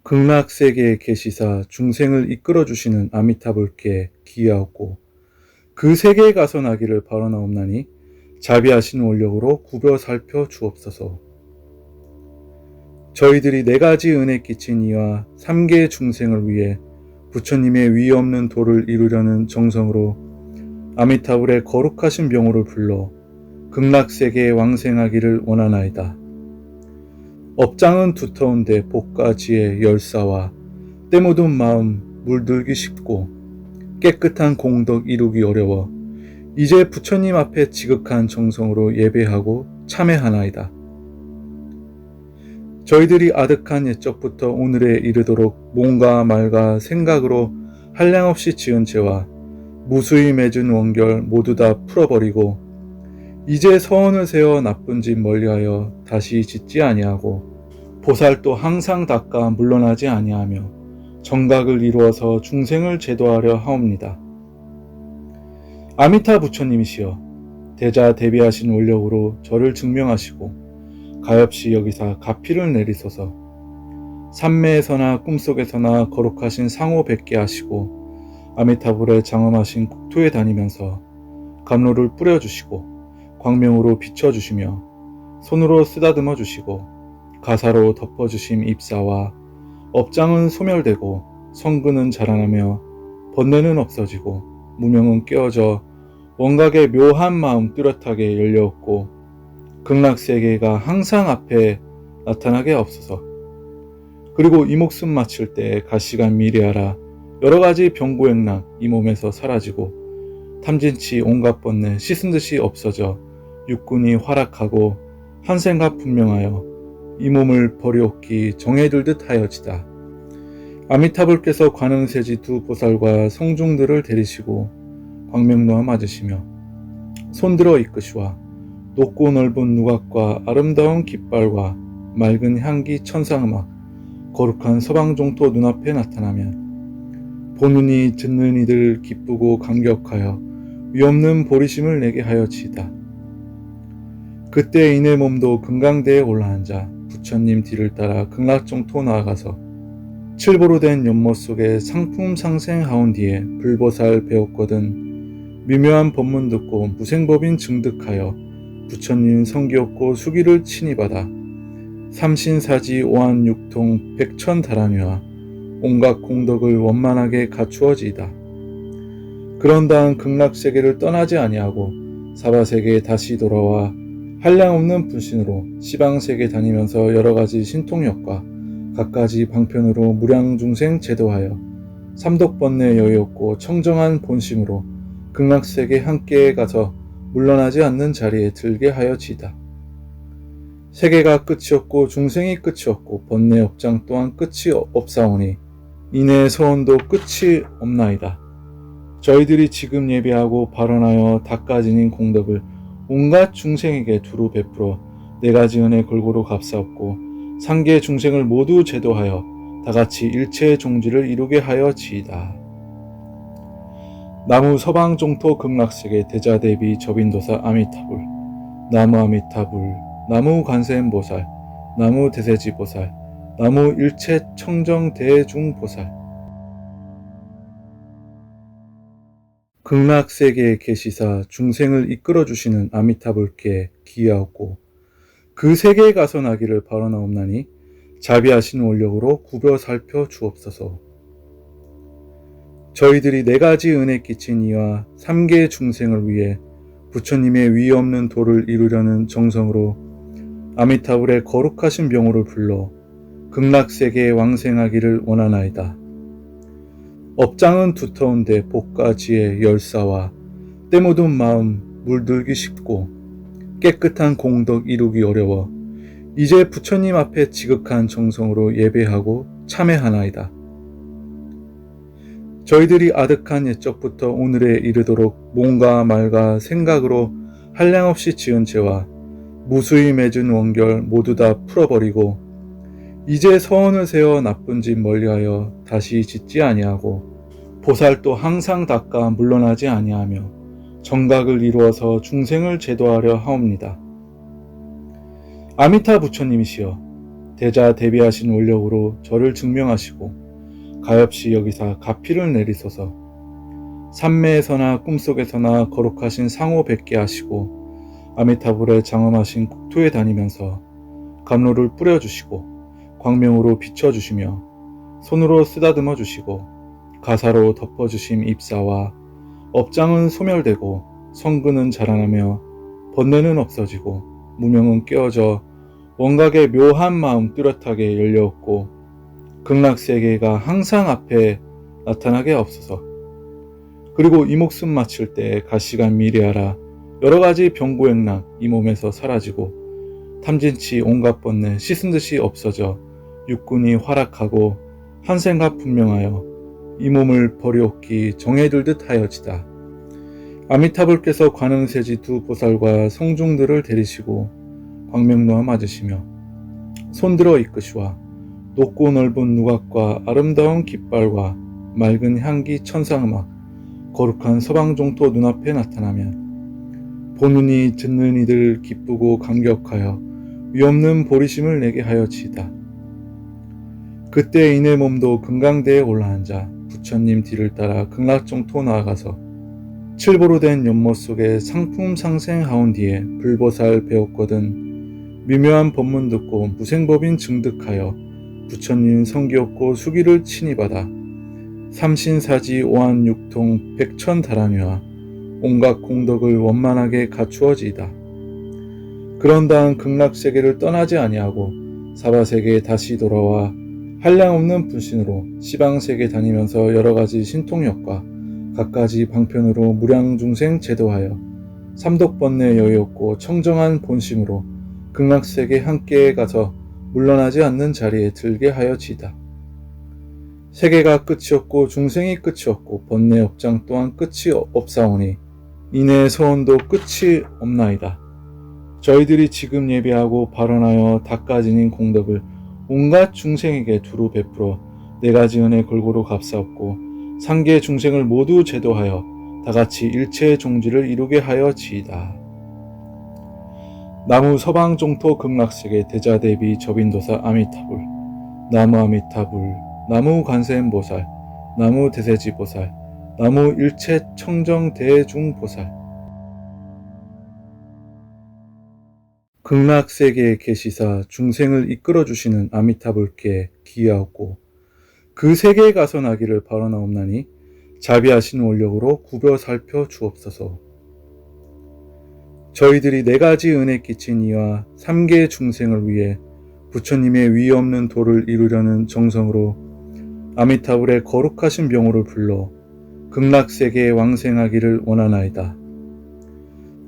극락세계의 계시사 중생을 이끌어주시는 아미타불께 기하옵고 그 세계에 가서 나기를 바라나옵나니 자비하신 원력으로 구벼 살펴 주옵소서. 저희들이 네 가지 은혜 끼친 이와 3개의 중생을 위해 부처님의 위 없는 도를 이루려는 정성으로 아미타불의 거룩하신 명호를 불러 극락세계에 왕생하기를 원하나이다. 업장은 두터운데 복과 지혜 열사와 때 묻은 마음 물들기 쉽고 깨끗한 공덕 이루기 어려워 이제 부처님 앞에 지극한 정성으로 예배하고 참회하나이다. 저희들이 아득한 옛적부터 오늘에 이르도록 몸과 말과 생각으로 한량없이 지은 죄와 무수히 맺은 원결 모두 다 풀어버리고 이제 서원을 세워 나쁜 짓 멀리하여 다시 짓지 아니하고 보살도 항상 닦아 물러나지 아니하며 정각을 이루어서 중생을 제도하려 하옵니다. 아미타 부처님이시여 대자 대비하신 원력으로 저를 증명하시고 가엾이 여기사 가피를 내리소서. 삼매에서나 꿈속에서나 거룩하신 상호 뵙게 하시고 아미타불에 장엄하신 국토에 다니면서 감로를 뿌려주시고 광명으로 비춰주시며 손으로 쓰다듬어 주시고 가사로 덮어주심 입사와 업장은 소멸되고 성근은 자라나며 번뇌는 없어지고 무명은 깨어져 원각의 묘한 마음 뚜렷하게 열려없고 극락세계가 항상 앞에 나타나게 없소서. 그리고 이 목숨 마칠 때 가시간 미래하라 여러가지 병고액락 이 몸에서 사라지고 탐진치 온갖 번뇌 씻은 듯이 없어져 육군이 활약하고 한생각 분명하여 이 몸을 버리옵기 정해들듯 하여지다. 아미타불께서 관음세지 두 보살과 성중들을 데리시고 광명로와 맞으시며 손들어 이끄시와 높고 넓은 누각과 아름다운 깃발과 맑은 향기 천상음악 거룩한 서방종토 눈앞에 나타나면 보는 이 듣는 이들 기쁘고 감격하여 위없는 보리심을 내게 하여지이다. 그때 이내 몸도 금강대에 올라앉아 부처님 뒤를 따라 극락종토 나아가서 칠보로 된 연못 속에 상품 상생하온 뒤에 불보살 배웠거든 미묘한 법문 듣고 무생법인 증득하여 부처님 성기없고 수기를 친히 받아 삼신사지 오한육통 백천다라미와 온갖 공덕을 원만하게 갖추어지이다. 그런 다음 극락세계를 떠나지 아니하고 사바세계에 다시 돌아와 한량없는 분신으로 시방세계 다니면서 여러가지 신통력과 갖가지 방편으로 무량중생 제도하여 삼독번뇌 여유없고 청정한 본심으로 극락세계 함께 가서 물러나지 않는 자리에 들게 하여지이다. 세계가 끝이 없고 중생이 끝이 없고 번뇌 업장 또한 끝이 없사오니 이내 서원도 끝이 없나이다. 저희들이 지금 예배하고 발언하여 닦아지닌 공덕을 온갖 중생에게 두루 베풀어 네 가지 은혜 골고루 값사옵고 상계 중생을 모두 제도하여 다같이 일체의 종지를 이루게 하여지이다. 나무 서방종토 극락세계 대자대비 접인도사 아미타불 나무 아미타불 나무 관세음보살 나무 대세지보살 나무 일체 청정 대중보살. 극락세계의 계시사 중생을 이끌어주시는 아미타불께 기하옵고 그 세계에 가서 나기를 바라나옵나니 자비하신 원력으로 구벼 살펴 주옵소서. 저희들이 네 가지 은혜 끼친 이와 3개의 중생을 위해 부처님의 위 없는 도를 이루려는 정성으로 아미타불의 거룩하신 명호를 불러 극락세계에 왕생하기를 원하나이다. 업장은 두터운데 복과 지혜 열사와 때 묻은 마음 물들기 쉽고 깨끗한 공덕 이루기 어려워 이제 부처님 앞에 지극한 정성으로 예배하고 참회하나이다. 저희들이 아득한 옛적부터 오늘에 이르도록 몸과 말과 생각으로 한량없이 지은 죄와 무수히 맺은 원결 모두 다 풀어버리고 이제 서원을 세워 나쁜 짓 멀리하여 다시 짓지 아니하고 보살도 항상 닦아 물러나지 아니하며 정각을 이루어서 중생을 제도하려 하옵니다. 아미타 부처님이시여 대자 대비하신 원력으로 저를 증명하시고 가엾이 여기사 가피를 내리소서. 산매에서나 꿈속에서나 거룩하신 상호 뵙게 하시고 아미타불에 장엄하신 국토에 다니면서 감로를 뿌려주시고 광명으로 비춰주시며 손으로 쓰다듬어 주시고 가사로 덮어주심 입사와 업장은 소멸되고 성근은 자라나며 번뇌는 없어지고 무명은 깨어져 원각의 묘한 마음 뚜렷하게 열려없고 극락세계가 항상 앞에 나타나게 없소서. 그리고 이 목숨 마칠 때 가시간 미래하라 여러가지 병고액락 이 몸에서 사라지고 탐진치 온갖 번뇌 씻은 듯이 없어져 육군이 활약하고 한생각 분명하여 이 몸을 버리옵기 정해들듯 하여지다. 아미타불께서 관음세지 두 보살과 성중들을 데리시고 광명로와 맞으시며 손들어 이끄시와 높고 넓은 누각과 아름다운 깃발과 맑은 향기 천상음악 거룩한 서방종토 눈앞에 나타나면 보느니 듣는 이들 기쁘고 감격하여 위없는 보리심을 내게 하여지이다. 그때 이내 몸도 금강대에 올라앉아 부처님 뒤를 따라 극락종토 나아가서 칠보로 된 연못 속에 상품 상생하온 뒤에 불보살 배웠거든 미묘한 법문 듣고 무생법인 증득하여 부처님 성기없고 수기를 친히 받아 삼신사지 오한육통 백천다랑회와 온갖 공덕을 원만하게 갖추어지이다. 그런 다음 극락세계를 떠나지 아니하고 사바세계에 다시 돌아와 한량없는 분신으로 시방세계 다니면서 여러가지 신통력과 갖가지 방편으로 무량중생 제도하여 삼독번뇌 여유없고 청정한 본심으로 극락세계 함께 가서 물러나지 않는 자리에 들게 하여지이다. 세계가 끝이 없고 중생이 끝이 없고 번뇌 업장 또한 끝이 없사오니 이내 서원도 끝이 없나이다. 저희들이 지금 예배하고 발언하여 닦아지닌 공덕을 온갖 중생에게 두루 베풀어 네가지 은혜 골고루 값사옵고 상계 중생을 모두 제도하여 다같이 일체의 종지를 이루게 하여지이다. 나무 서방종토 극락세계 대자대비 접인도사 아미타불, 나무 아미타불, 나무 관세음보살, 나무 대세지보살, 나무 일체 청정 대중보살. 극락세계에 계시사 중생을 이끌어주시는 아미타불께 기하옵고 그 세계에 가서 나기를 바라나옵나니 자비하신 원력으로 구벼 살펴 주옵소서. 저희들이 네가지 은혜 끼친 이와 삼계 중생을 위해 부처님의 위 없는 도를 이루려는 정성으로 아미타불의 거룩하신 명호를 불러 극락세계에 왕생하기를 원하나이다.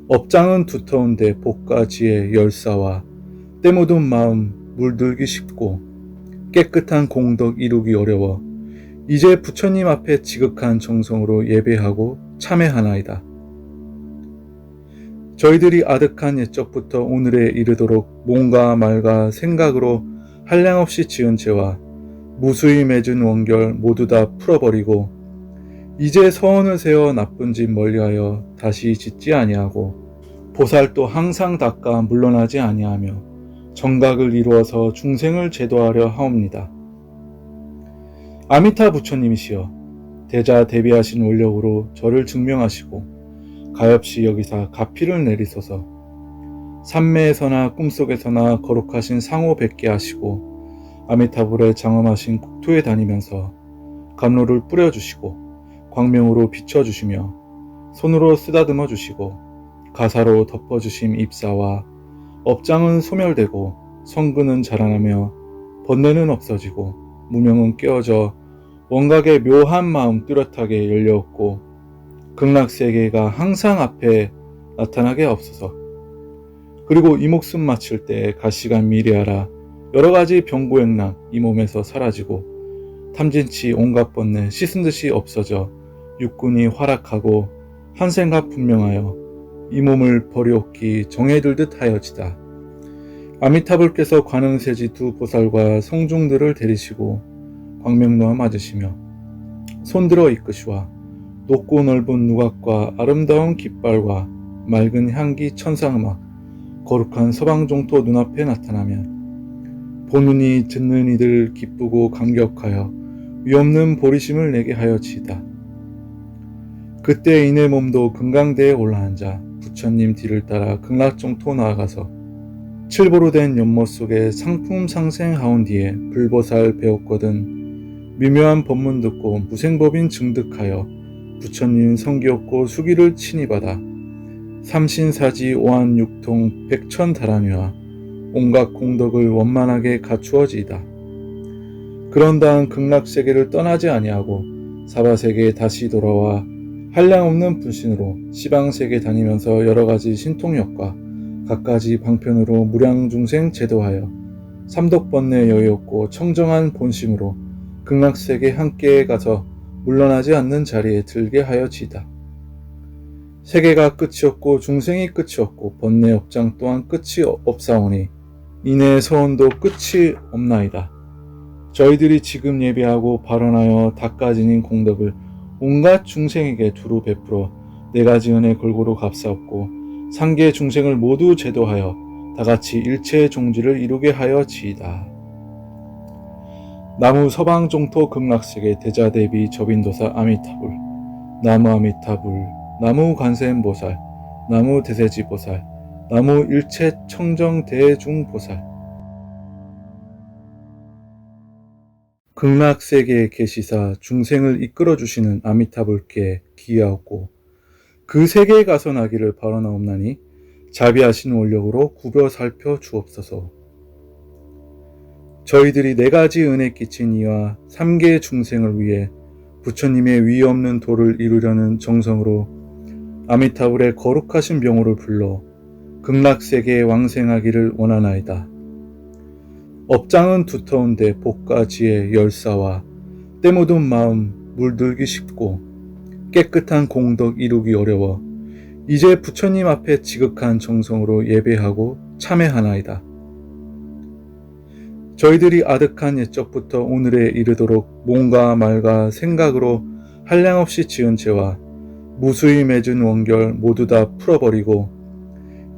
업장은 두터운데 복과 지혜 열사와 때 묻은 마음 물들기 쉽고 깨끗한 공덕 이루기 어려워 이제 부처님 앞에 지극한 정성으로 예배하고 참회하나이다. 저희들이 아득한 옛적부터 오늘에 이르도록 몸과 말과 생각으로 한량없이 지은 죄와 무수히 맺은 원결 모두 다 풀어버리고 이제 서원을 세워 나쁜 짓 멀리하여 다시 짓지 아니하고 보살도 항상 닦아 물러나지 아니하며 정각을 이루어서 중생을 제도하려 하옵니다. 아미타 부처님이시여 대자 대비하신 원력으로 저를 증명하시고 가엾이 여기사 가피를 내리소서. 산매에서나 꿈속에서나 거룩하신 상호 뵙게 하시고 아미타불에 장엄하신 국토에 다니면서 감로를 뿌려주시고 광명으로 비춰주시며 손으로 쓰다듬어 주시고 가사로 덮어주심 입사와 업장은 소멸되고 성근은 자라나며 번뇌는 없어지고 무명은 깨어져 원각의 묘한 마음 뚜렷하게 열려없고 극락세계가 항상 앞에 나타나게 없소서. 그리고 이 목숨 마칠 때 가시간 미래하라 여러가지 병고액락 이 몸에서 사라지고 탐진치 온갖 번뇌 씻은 듯이 없어져 육군이 활약하고 한생각 분명하여 이 몸을 버리옵기 정해들듯 하여지다. 아미타불께서 관음세지 두 보살과 성중들을 데리시고 광명로와 맞으시며 손들어 이끄시와 높고 넓은 누각과 아름다운 깃발과 맑은 향기 천상음악 거룩한 서방종토 눈앞에 나타나면 보느니 듣는 이들 기쁘고 감격하여 위없는 보리심을 내게 하여지이다. 그때 이내 몸도 금강대에 올라앉아 부처님 뒤를 따라 극락정토 나아가서 칠보로 된 연못 속에 상품 상생하온 뒤에 불보살 배웠거든 미묘한 법문 듣고 무생법인 증득하여 부처님 성기없고 수기를 친히 받아 삼신사지 오한육통 백천다라미와 온갖 공덕을 원만하게 갖추어지이다. 그런 다음 극락세계를 떠나지 아니하고 사바세계에 다시 돌아와 한량없는 분신으로 시방세계 다니면서 여러가지 신통력과 갖가지 방편으로 무량중생 제도하여 삼독번뇌 여유없고 청정한 본심으로 극락세계 함께 가서 물러나지 않는 자리에 들게 하여지이다. 세계가 끝이 없고 중생이 끝이 없고 번뇌 업장 또한 끝이 없사오니 이내 서원도 끝이 없나이다. 저희들이 지금 예배하고 발언하여 닦아지닌 공덕을 온갖 중생에게 두루 베풀어 네가지 은혜 골고루 값사옵고 상계 중생을 모두 제도하여 다같이 일체의 종지를 이루게 하여지이다. 나무 서방종토 극락세계 대자대비 접인도사 아미타불, 나무 아미타불, 나무 관세음보살, 나무 대세지보살, 나무 일체 청정 대중보살. 극락세계에 계시사 중생을 이끌어주시는 아미타불께 기하옵고 그 세계에 가서 나기를 바라나옵나니 자비하신 원력으로 구벼 살펴 주옵소서. 저희들이 네가지 은혜 끼친 이와 삼계 중생을 위해 부처님의 위 없는 도를 이루려는 정성으로 아미타불의 거룩하신 명호를 불러 극락세계에 왕생하기를 원하나이다. 업장은 두터운데 복과 지혜 열사와 때 묻은 마음 물들기 쉽고 깨끗한 공덕 이루기 어려워 이제 부처님 앞에 지극한 정성으로 예배하고 참회하나이다. 저희들이 아득한 옛적부터 오늘에 이르도록 몸과 말과 생각으로 한량없이 지은 죄와 무수히 맺은 원결 모두 다 풀어버리고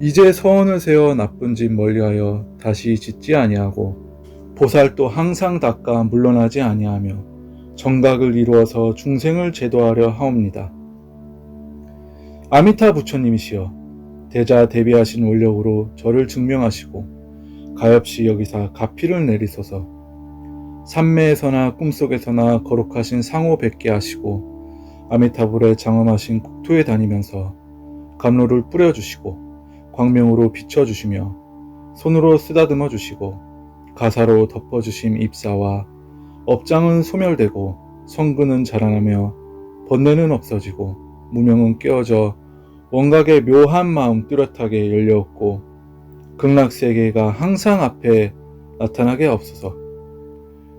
이제 서원을 세워 나쁜 짓 멀리하여 다시 짓지 아니하고 보살도 항상 닦아 물러나지 아니하며 정각을 이루어서 중생을 제도하려 하옵니다. 아미타 부처님이시여 대자 대비하신 원력으로 저를 증명하시고 가엾이 여기사 가피를 내리소서. 삼매에서나 꿈속에서나 거룩하신 상호 뵙게 하시고 아미타불에 장엄하신 국토에 다니면서 감로를 뿌려주시고 광명으로 비춰주시며 손으로 쓰다듬어 주시고 가사로 덮어주심 입사와 업장은 소멸되고 성근은 자라나며 번뇌는 없어지고 무명은 깨어져 원각의 묘한 마음 뚜렷하게 열려없고 극락세계가 항상 앞에 나타나게 없소서.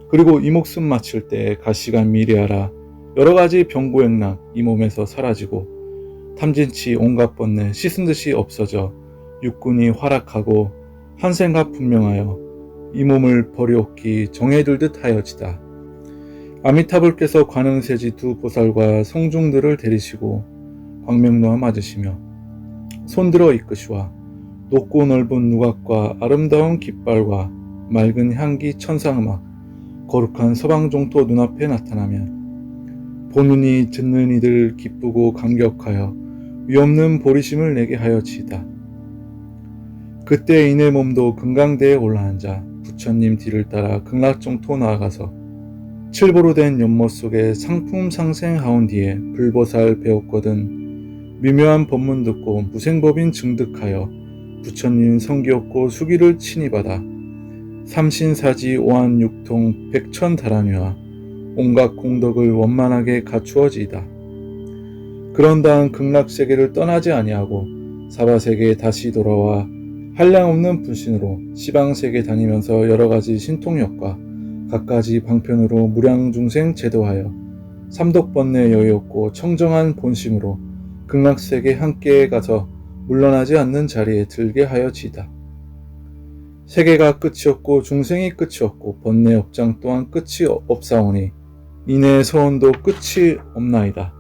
그리고 이 목숨 마칠 때 가시간 미리하라 여러가지 병고액락 이 몸에서 사라지고 탐진치 온갖 번뇌 씻은 듯이 없어져 육군이 활락하고 한생각 분명하여 이 몸을 버리옵기 정해들듯 하여지다. 아미타불께서 관음세지 두 보살과 성중들을 데리시고 광명로와 맞으시며 손들어 이끄시와 높고 넓은 누각과 아름다운 깃발과 맑은 향기 천상음악 거룩한 서방종토 눈앞에 나타나면 보느니 듣는 이들 기쁘고 감격하여 위없는 보리심을 내게 하여지이다. 그때 이내 몸도 금강대에 올라앉아 부처님 뒤를 따라 극락정토 나아가서 칠보로 된 연못 속에 상품 상생하온 뒤에 불보살 배웠거든 미묘한 법문 듣고 무생법인 증득하여 부처님 성기없고 수기를 친히 받아 삼신사지 오한육통 백천다라미와 온갖 공덕을 원만하게 갖추어지이다. 그런 다음 극락세계를 떠나지 아니하고 사바세계에 다시 돌아와 한량없는 분신으로 시방세계 다니면서 여러가지 신통력과 갖가지 방편으로 무량중생 제도하여 삼독번뇌 여유없고 청정한 본심으로 극락세계 함께 가서 물러나지 않는 자리에 들게 하여지이다. 세계가 끝이 없고 중생이 끝이 없고 번뇌 업장 또한 끝이 없사오니 이내 서원도 끝이 없나이다.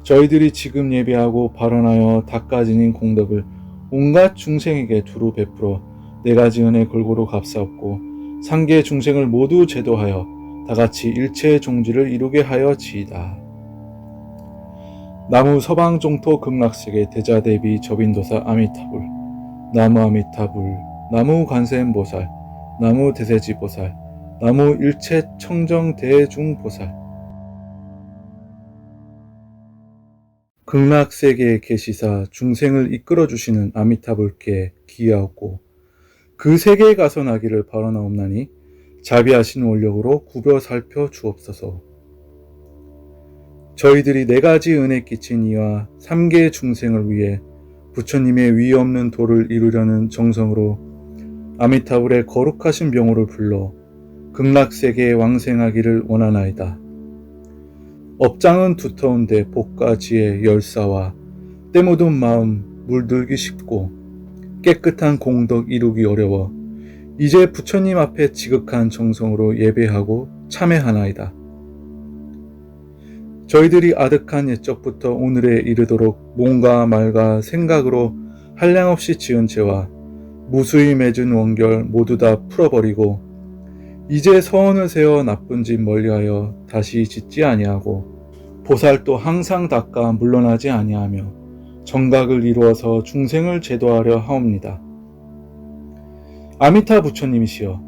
저희들이 지금 예배하고 발언하여 닦아지닌 공덕을 온갖 중생에게 두루 베풀어 네가지 은혜 골고루 값사옵고 상계 중생을 모두 제도하여 다같이 일체의 종지를 이루게 하여지이다. 나무 서방종토 극락세계 대자대비 접인도사 아미타불, 나무 아미타불, 나무 관세음보살, 나무 대세지보살, 나무 일체 청정 대중보살. 극락세계에 계시사 중생을 이끌어주시는 아미타불께 기하옵고 그 세계에 가서 나기를 바라나옵나니 자비하신 원력으로 구벼 살펴 주옵소서. 저희들이 네 가지 은혜 끼친 이와 3계 중생을 위해 부처님의 위 없는 도를 이루려는 정성으로 아미타불의 거룩하신 명호를 불러 극락세계에 왕생하기를 원하나이다. 업장은 두터운데 복과 지혜 열사와 때 묻은 마음 물들기 쉽고 깨끗한 공덕 이루기 어려워 이제 부처님 앞에 지극한 정성으로 예배하고 참회하나이다. 저희들이 아득한 옛적부터 오늘에 이르도록 몸과 말과 생각으로 한량없이 지은 죄와 무수히 맺은 원결 모두 다 풀어버리고 이제 서원을 세워 나쁜 짓 멀리하여 다시 짓지 아니하고 보살도 항상 닦아 물러나지 아니하며 정각을 이루어서 중생을 제도하려 하옵니다. 아미타 부처님이시여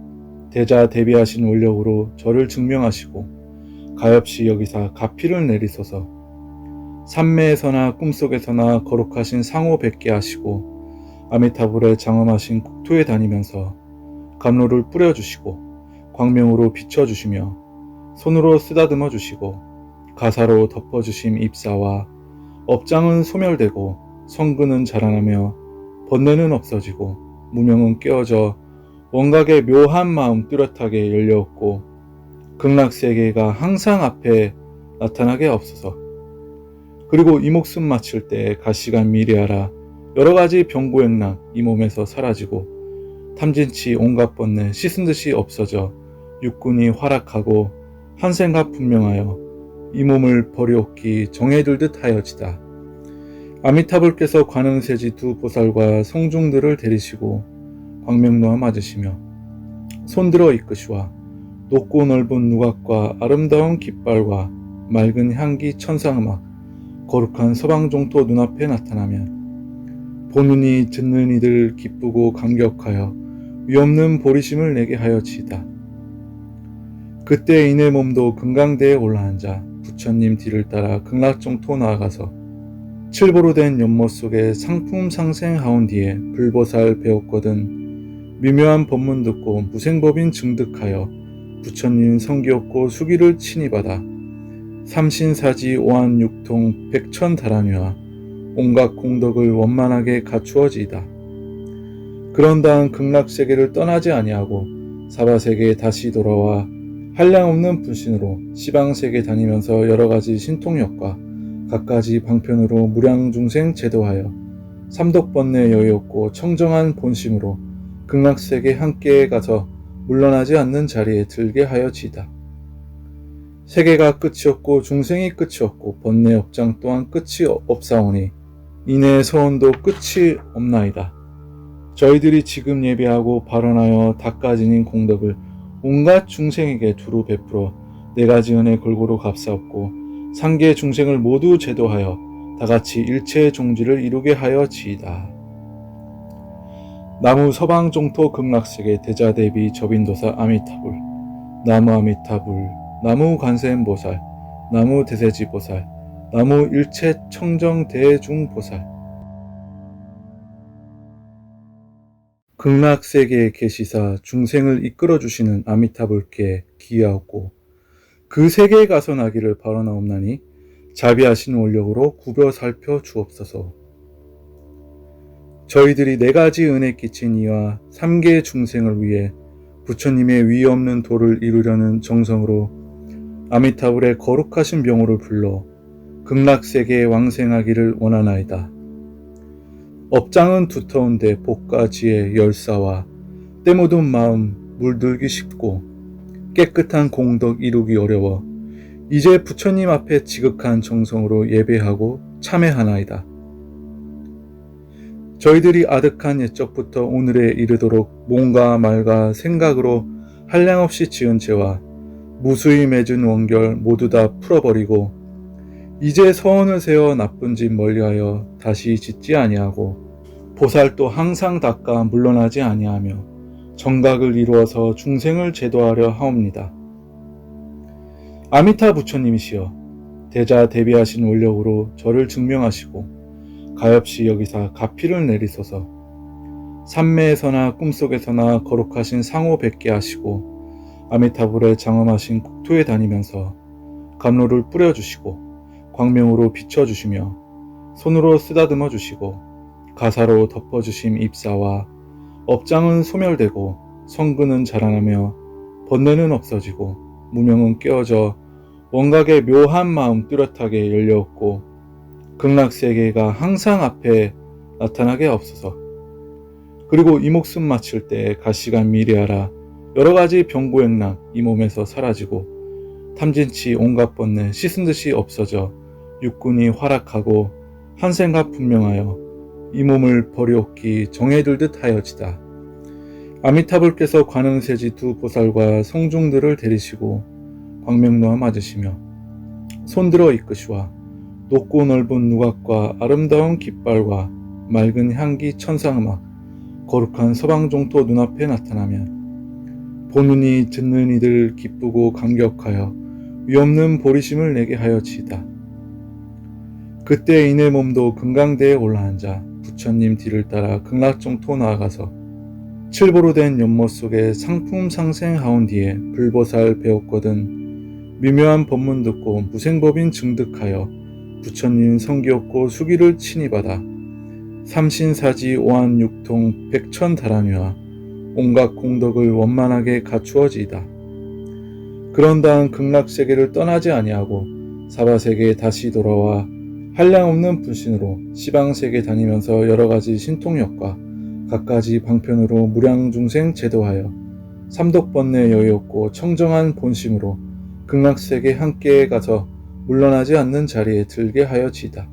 대자 대비하신 원력으로 저를 증명하시고 가엾이 여기사 가피를 내리소서. 삼매에서나 꿈속에서나 거룩하신 상호 뵙게 하시고 아미타불에 장엄하신 국토에 다니면서 감로를 뿌려주시고 광명으로 비춰주시며 손으로 쓰다듬어 주시고 가사로 덮어주심 입사와 업장은 소멸되고 성근은 자라나며 번뇌는 없어지고 무명은 깨어져 원각의 묘한 마음 뚜렷하게 열려없고 극락세계가 항상 앞에 나타나게 없소서. 그리고 이 목숨 마칠 때 가시간 미래하라 여러가지 병고행랑 이 몸에서 사라지고 탐진치 온갖 번뇌 씻은 듯이 없어져 육군이 활약하고 한생각 분명하여 이 몸을 버리옵기 정해들듯 하여지다. 아미타불께서 관음세지 두 보살과 성중들을 데리시고 광명로와 맞으시며 손들어 이끄시와 높고 넓은 누각과 아름다운 깃발과 맑은 향기 천상음악 거룩한 서방종토 눈앞에 나타나면 보느니 듣는 이들 기쁘고 감격하여 위없는 보리심을 내게 하여지이다. 그때 이내 몸도 금강대에 올라앉아 부처님 뒤를 따라 극락종토 나아가서 칠보로 된 연못 속에 상품 상생하온 뒤에 불보살 배웠거든 미묘한 법문 듣고 무생법인 증득하여 부처님 성기없고 수기를 친히 받아 삼신사지 오한육통 백천다란위와 온갖 공덕을 원만하게 갖추어지이다. 그런 다음 극락세계를 떠나지 아니하고 사바세계에 다시 돌아와 한량없는 분신으로 시방세계 다니면서 여러가지 신통력과 갖가지 방편으로 무량중생 제도하여 삼독번뇌 여유 없고 청정한 본심으로 극락세계 함께 가서 물러나지 않는 자리에 들게 하여지이다. 세계가 끝이 없고 중생이 끝이 없고 번뇌 업장 또한 끝이 없사오니 이내 소원도 끝이 없나이다. 저희들이 지금 예배하고 발언하여 닦아지닌 공덕을 온갖 중생에게 두루 베풀어 네 가지 은혜 골고루 값사옵고 상계 중생을 모두 제도하여 다같이 일체의 종지를 이루게 하여지이다. 나무 서방종토 극락세계 대자대비 접인도사 아미타불, 나무 아미타불, 나무 관세음보살, 나무 대세지보살, 나무 일체 청정 대중보살. 극락세계에 계시사 중생을 이끌어주시는 아미타불께 기하옵고 그 세계에 가서 나기를 바라나옵나니 자비하신 원력으로 구벼 살펴 주옵소서. 저희들이 네 가지 은혜 끼친 이와 3계 중생을 위해 부처님의 위 없는 도를 이루려는 정성으로 아미타불의 거룩하신 명호를 불러 극락세계에 왕생하기를 원하나이다. 업장은 두터운데 복과 지혜 열사와 때 묻은 마음 물들기 쉽고 깨끗한 공덕 이루기 어려워 이제 부처님 앞에 지극한 정성으로 예배하고 참회하나이다. 저희들이 아득한 옛적부터 오늘에 이르도록 몸과 말과 생각으로 한량없이 지은 죄와 무수히 맺은 원결 모두 다 풀어버리고 이제 서원을 세워 나쁜 짓 멀리하여 다시 짓지 아니하고 보살도 항상 닦아 물러나지 아니하며 정각을 이루어서 중생을 제도하려 하옵니다. 아미타 부처님이시여 대자 대비하신 원력으로 저를 증명하시고 가엾이 여기사 가피를 내리소서. 삼매에서나 꿈속에서나 거룩하신 상호 뵙게 하시고 아미타불에 장엄하신 국토에 다니면서 감로를 뿌려주시고 광명으로 비춰주시며 손으로 쓰다듬어 주시고 가사로 덮어주심 입사와 업장은 소멸되고 성근은 자라나며 번뇌는 없어지고 무명은 깨어져 원각의 묘한 마음 뚜렷하게 열려없고 극락세계가 항상 앞에 나타나게 없소서. 그리고 이 목숨 마칠 때 가시간 미래하라 여러가지 병고액락 이 몸에서 사라지고 탐진치 온갖 번뇌 씻은 듯이 없어져 육군이 활락하고 한생각 분명하여 이 몸을 버리옵기 정해들듯 하여지다. 아미타불께서 관음세지 두 보살과 성중들을 데리시고 광명로와 맞으시며 손들어 이끄시와 높고 넓은 누각과 아름다운 깃발과 맑은 향기 천상음악 거룩한 서방종토 눈앞에 나타나면 보느니 듣는 이들 기쁘고 감격하여 위없는 보리심을 내게 하여지이다. 그때 이내 몸도 금강대에 올라앉아 부처님 뒤를 따라 극락종토 나아가서 칠보로 된 연못 속에 상품상생하온 뒤에 불보살 배웠거든 미묘한 법문 듣고 무생법인 증득하여 부처님 성기없고 수기를 친히 받아 삼신사지 오한육통 백천다랑유와 온갖 공덕을 원만하게 갖추어지이다. 그런 다음 극락세계를 떠나지 아니하고 사바세계에 다시 돌아와 한량없는 분신으로 시방세계 다니면서 여러가지 신통력과 갖가지 방편으로 무량중생 제도하여 삼독번뇌 여유없고 청정한 본심으로 극락세계 함께 가서 물러나지 않는 자리에 들게 하여지이다.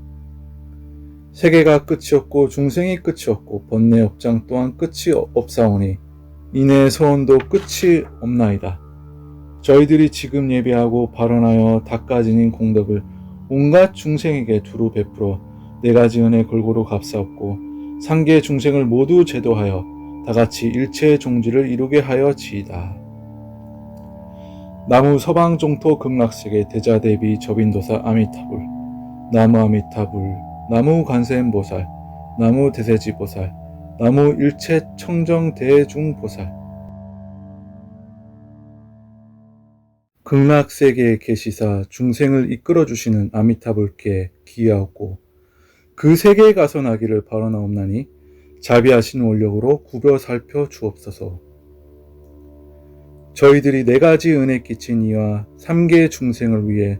세계가 끝이 없고 중생이 끝이 없고 번뇌 업장 또한 끝이 없사오니 이내 소원도 끝이 없나이다. 저희들이 지금 예배하고 발언하여 닦아지닌 공덕을 온갖 중생에게 두루 베풀어 네가지 은혜 골고루 갚사옵고 상계 중생을 모두 제도하여 다같이 일체의 종지를 이루게 하여지이다. 나무 서방종토 극락세계 대자대비 접인도사 아미타불 나무 아미타불 나무 관세음보살 나무 대세지보살 나무 일체 청정 대중보살. 극락세계에 계시사 중생을 이끌어주시는 아미타불께 기하옵고 그 세계에 가서 나기를 바라나옵나니 자비하신 원력으로 구벼 살펴 주옵소서. 저희들이 네가지 은혜 끼친 이와 삼계 중생을 위해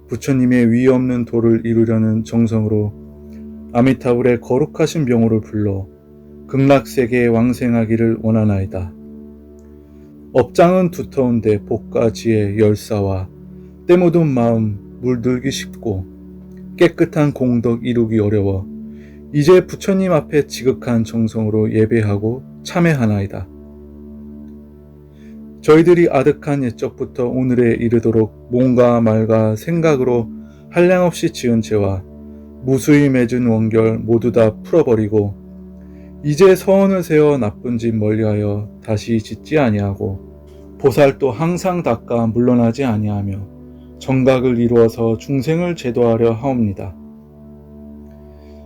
부처님의 위 없는 도를 이루려는 정성으로 아미타불의 거룩하신 명호를 불러 극락세계에 왕생하기를 원하나이다. 업장은 두터운데 복과 지혜 열사와 때 묻은 마음 물들기 쉽고 깨끗한 공덕 이루기 어려워 이제 부처님 앞에 지극한 정성으로 예배하고 참회하나이다. 저희들이 아득한 옛적부터 오늘에 이르도록 몸과 말과 생각으로 한량없이 지은 죄와 무수히 맺은 원결 모두 다 풀어버리고 이제 서원을 세워 나쁜 짓 멀리하여 다시 짓지 아니하고 보살도 항상 닦아 물러나지 아니하며 정각을 이루어서 중생을 제도하려 하옵니다.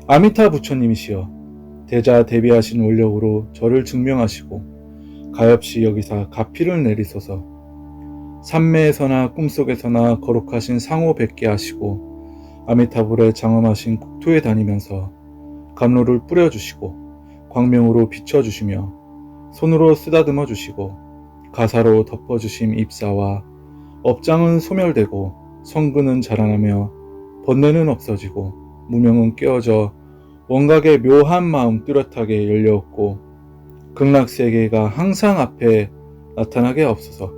아미타 부처님이시여 대자 대비하신 원력으로 저를 증명하시고 가엾이 여기사 가피를 내리소서. 삼매에서나 꿈속에서나 거룩하신 상호 뵙게 하시고 아미타불에 장엄하신 국토에 다니면서 감로를 뿌려주시고 광명으로 비춰주시며 손으로 쓰다듬어 주시고 가사로 덮어주심 입사와 업장은 소멸되고 성근은 자라나며 번뇌는 없어지고 무명은 깨어져 원각의 묘한 마음 뚜렷하게 열려없고 극락세계가 항상 앞에 나타나게 없소서.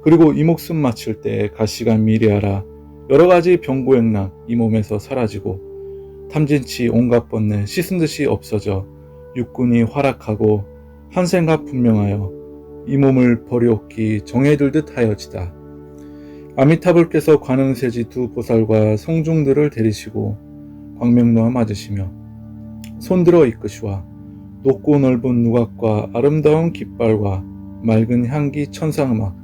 그리고 이 목숨 마칠 때 가시간 미래하라 여러가지 병고액락 이 몸에서 사라지고 탐진치 온갖 번뇌 씻은 듯이 없어져 육군이 활락하고 한생각 분명하여 이 몸을 버리옵기 정에 들듯 하여지다. 아미타불께서 관음세지 두 보살과 성중들을 데리시고 광명로와 맞으시며 손들어 이끄시와 높고 넓은 누각과 아름다운 깃발과 맑은 향기 천상음악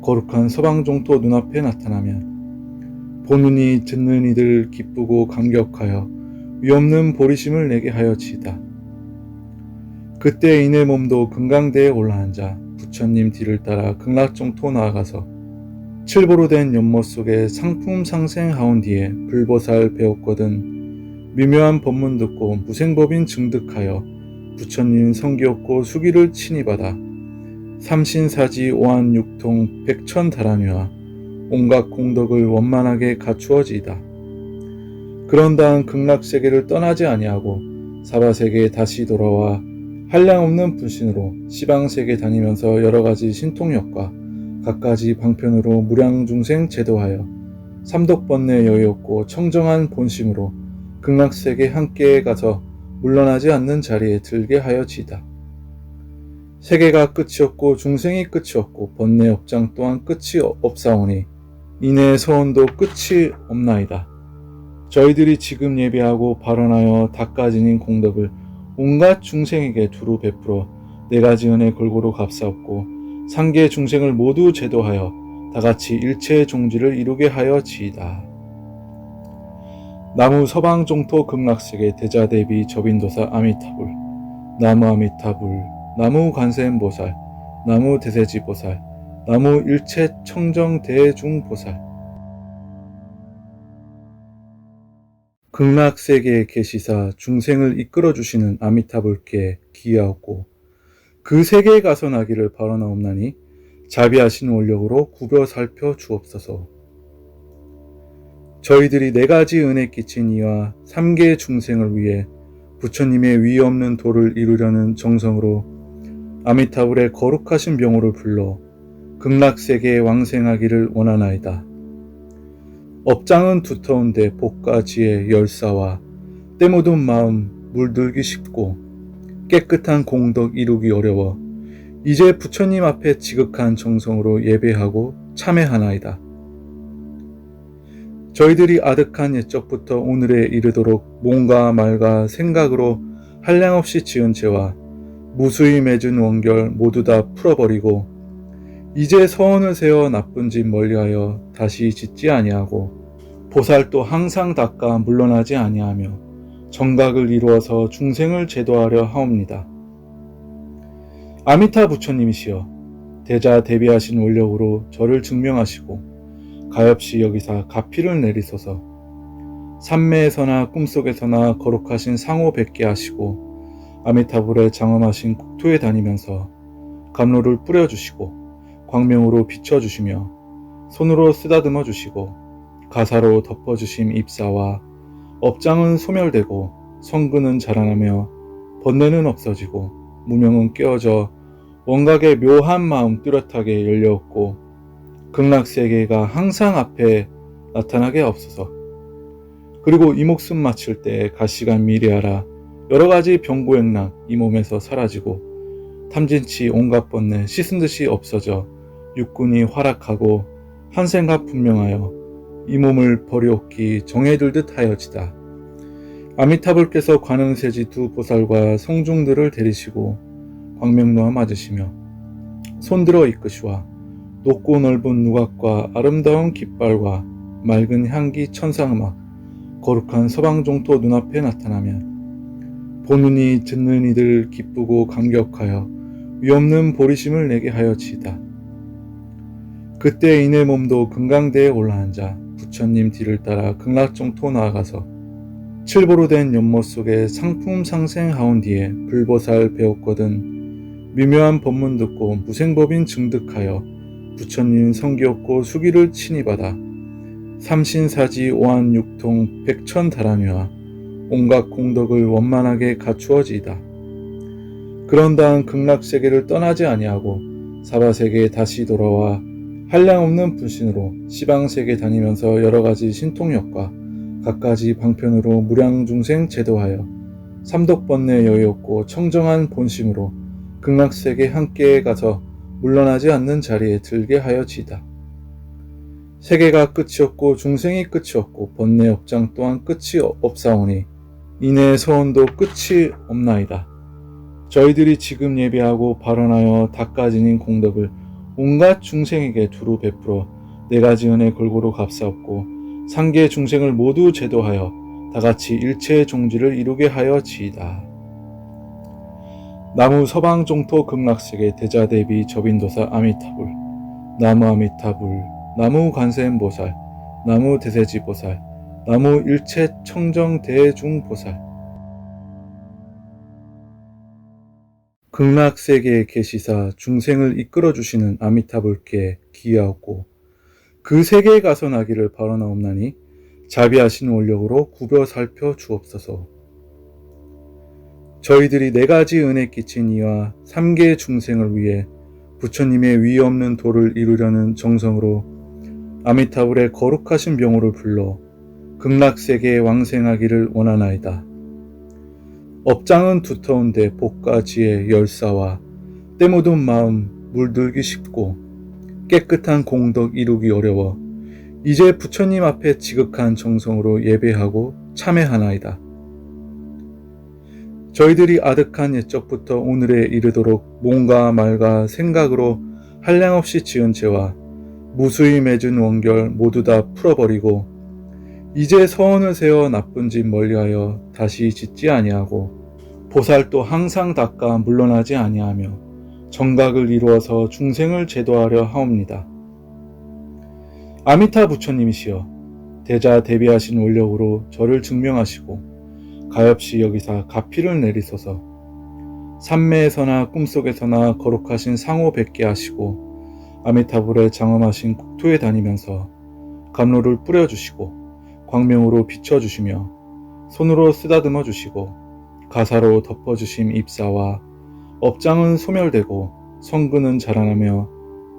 거룩한 서방종토 눈앞에 나타나면 보는 이 듣는 이들 기쁘고 감격하여 위없는 보리심을 내게 하여지이다. 그때 이내 몸도 금강대에 올라앉아 부처님 뒤를 따라 극락종토 나아가서 칠보로 된 연못 속에 상품상생하온 뒤에 불보살 배웠거든 미묘한 법문 듣고 무생법인 증득하여 부처님 성기없고 수기를 친히 받아 삼신사지 오한육통 백천다라미와 온갖 공덕을 원만하게 갖추어지이다. 그런 다음 극락세계를 떠나지 아니하고 사바세계에 다시 돌아와 한량없는 분신으로 시방세계 다니면서 여러가지 신통력과 갖가지 방편으로 무량중생 제도하여 삼독번뇌 여유없고 청정한 본심으로 극락세계 함께 가서 물러나지 않는 자리에 들게 하여지이다. 세계가 끝이 없고 중생이 끝이 없고 번뇌 업장 또한 끝이 없사오니 이내 소원도 끝이 없나이다. 저희들이 지금 예배하고 발언하여 닦아지닌 공덕을 온갖 중생에게 두루 베풀어 네가지 은혜 골고루 갚사옵고 상계 중생을 모두 제도하여 다같이 일체의 종지를 이루게 하여지이다. 나무 서방종토 극락세계 대자대비 접인도사 아미타불, 나무 아미타불, 나무 관세음보살, 나무 대세지보살, 나무 일체 청정 대중보살. 극락세계에 계시사 중생을 이끌어주시는 아미타불께 기하옵고 그 세계에 가서 나기를 바라나옵나니 자비하신 원력으로 구벼 살펴 주옵소서. 저희들이 네가지 은혜 끼친 이와 삼계 중생을 위해 부처님의 위 없는 도를 이루려는 정성으로 아미타불의 거룩하신 명호를 불러 극락세계에 왕생하기를 원하나이다. 업장은 두터운데 복과 지혜 열사와 때 묻은 마음 물들기 쉽고 깨끗한 공덕 이루기 어려워 이제 부처님 앞에 지극한 정성으로 예배하고 참회하나이다. 저희들이 아득한 옛적부터 오늘에 이르도록 몸과 말과 생각으로 한량없이 지은 죄와 무수히 맺은 원결 모두 다 풀어버리고 이제 서원을 세워 나쁜 짓 멀리하여 다시 짓지 아니하고 보살도 항상 닦아 물러나지 아니하며 정각을 이루어서 중생을 제도하려 하옵니다. 아미타 부처님이시여 대자 대비하신 원력으로 저를 증명하시고 가엾이 여기사 가피를 내리소서. 삼매에서나 꿈속에서나 거룩하신 상호 뵙게 하시고 아미타불에 장엄하신 국토에 다니면서 감로를 뿌려주시고 광명으로 비춰주시며 손으로 쓰다듬어 주시고 가사로 덮어주심 입사와 업장은 소멸되고 성근은 자라나며 번뇌는 없어지고 무명은 깨어져 원각의 묘한 마음 뚜렷하게 열려없고 극락세계가 항상 앞에 나타나게 없소서. 그리고 이 목숨 마칠 때 가시간 미래하라 여러가지 병고행락 이 몸에서 사라지고 탐진치 온갖 번뇌 씻은 듯이 없어져 육군이 활락하고 한생각 분명하여 이 몸을 버리옵기 정에 들듯 하여지다. 아미타불께서 관음세지 두 보살과 성중들을 데리시고 광명로와 맞으시며 손들어 이끄시와 높고 넓은 누각과 아름다운 깃발과 맑은 향기 천상음악 거룩한 서방종토 눈앞에 나타나면 보는 이 듣는 이들 기쁘고 감격하여 위없는 보리심을 내게 하여지이다. 그때 이내 몸도 금강대에 올라앉아 부처님 뒤를 따라 극락종토 나아가서 칠보로 된 연못 속에 상품상생하온 뒤에 불보살 배웠거든 미묘한 법문 듣고 무생법인 증득하여 부처님 성기없고 수기를 친히 받아 삼신사지 오한육통 백천다라미와 온갖 공덕을 원만하게 갖추어지이다. 그런 다음 극락세계를 떠나지 아니하고 사바세계에 다시 돌아와 한량없는 분신으로 시방세계 다니면서 여러가지 신통력과 갖가지 방편으로 무량중생 제도하여 삼독번뇌 여유없고 청정한 본심으로 극락세계 함께 가서 물러나지 않는 자리에 들게 하여지이다. 세계가 끝이 없고 중생이 끝이 없고 번뇌 업장 또한 끝이 없사오니 이내 소원도 끝이 없나이다. 저희들이 지금 예배하고 발언하여 닦아지닌 공덕을 온갖 중생에게 두루 베풀어 네 가지 은혜 골고루 값사옵고 상계 중생을 모두 제도하여 다같이 일체의 종지를 이루게 하여지이다. 나무 서방 종토 극락세계 대자대비 접인도사 아미타불, 나무 아미타불, 나무 관세음보살, 나무 대세지보살, 나무 일체 청정 대중보살. 극락세계에 계시사 중생을 이끌어주시는 아미타불께 기하옵고 그 세계에 가서 나기를 바라나옵나니 자비하신 원력으로 구벼 살펴 주옵소서. 저희들이 네 가지 은혜 끼친 이와 3계 중생을 위해 부처님의 위 없는 도를 이루려는 정성으로 아미타불의 거룩하신 명호를 불러 극락세계에 왕생하기를 원하나이다. 업장은 두터운데 복과 지혜, 열사와 때 묻은 마음 물들기 쉽고 깨끗한 공덕 이루기 어려워 이제 부처님 앞에 지극한 정성으로 예배하고 참회하나이다. 저희들이 아득한 옛적부터 오늘에 이르도록 몸과 말과 생각으로 한량없이 지은 죄와 무수히 맺은 원결 모두 다 풀어버리고 이제 서원을 세워 나쁜 짓 멀리하여 다시 짓지 아니하고 보살도 항상 닦아 물러나지 아니하며 정각을 이루어서 중생을 제도하려 하옵니다. 아미타 부처님이시여 대자 대비하신 원력으로 저를 증명하시고 가엾이 여기사 가피를 내리소서. 삼매에서나 꿈속에서나 거룩하신 상호 뵙게 하시고 아미타불에 장엄하신 국토에 다니면서 감로를 뿌려주시고 광명으로 비춰주시며 손으로 쓰다듬어 주시고 가사로 덮어주심 입사와 업장은 소멸되고 성근은 자라나며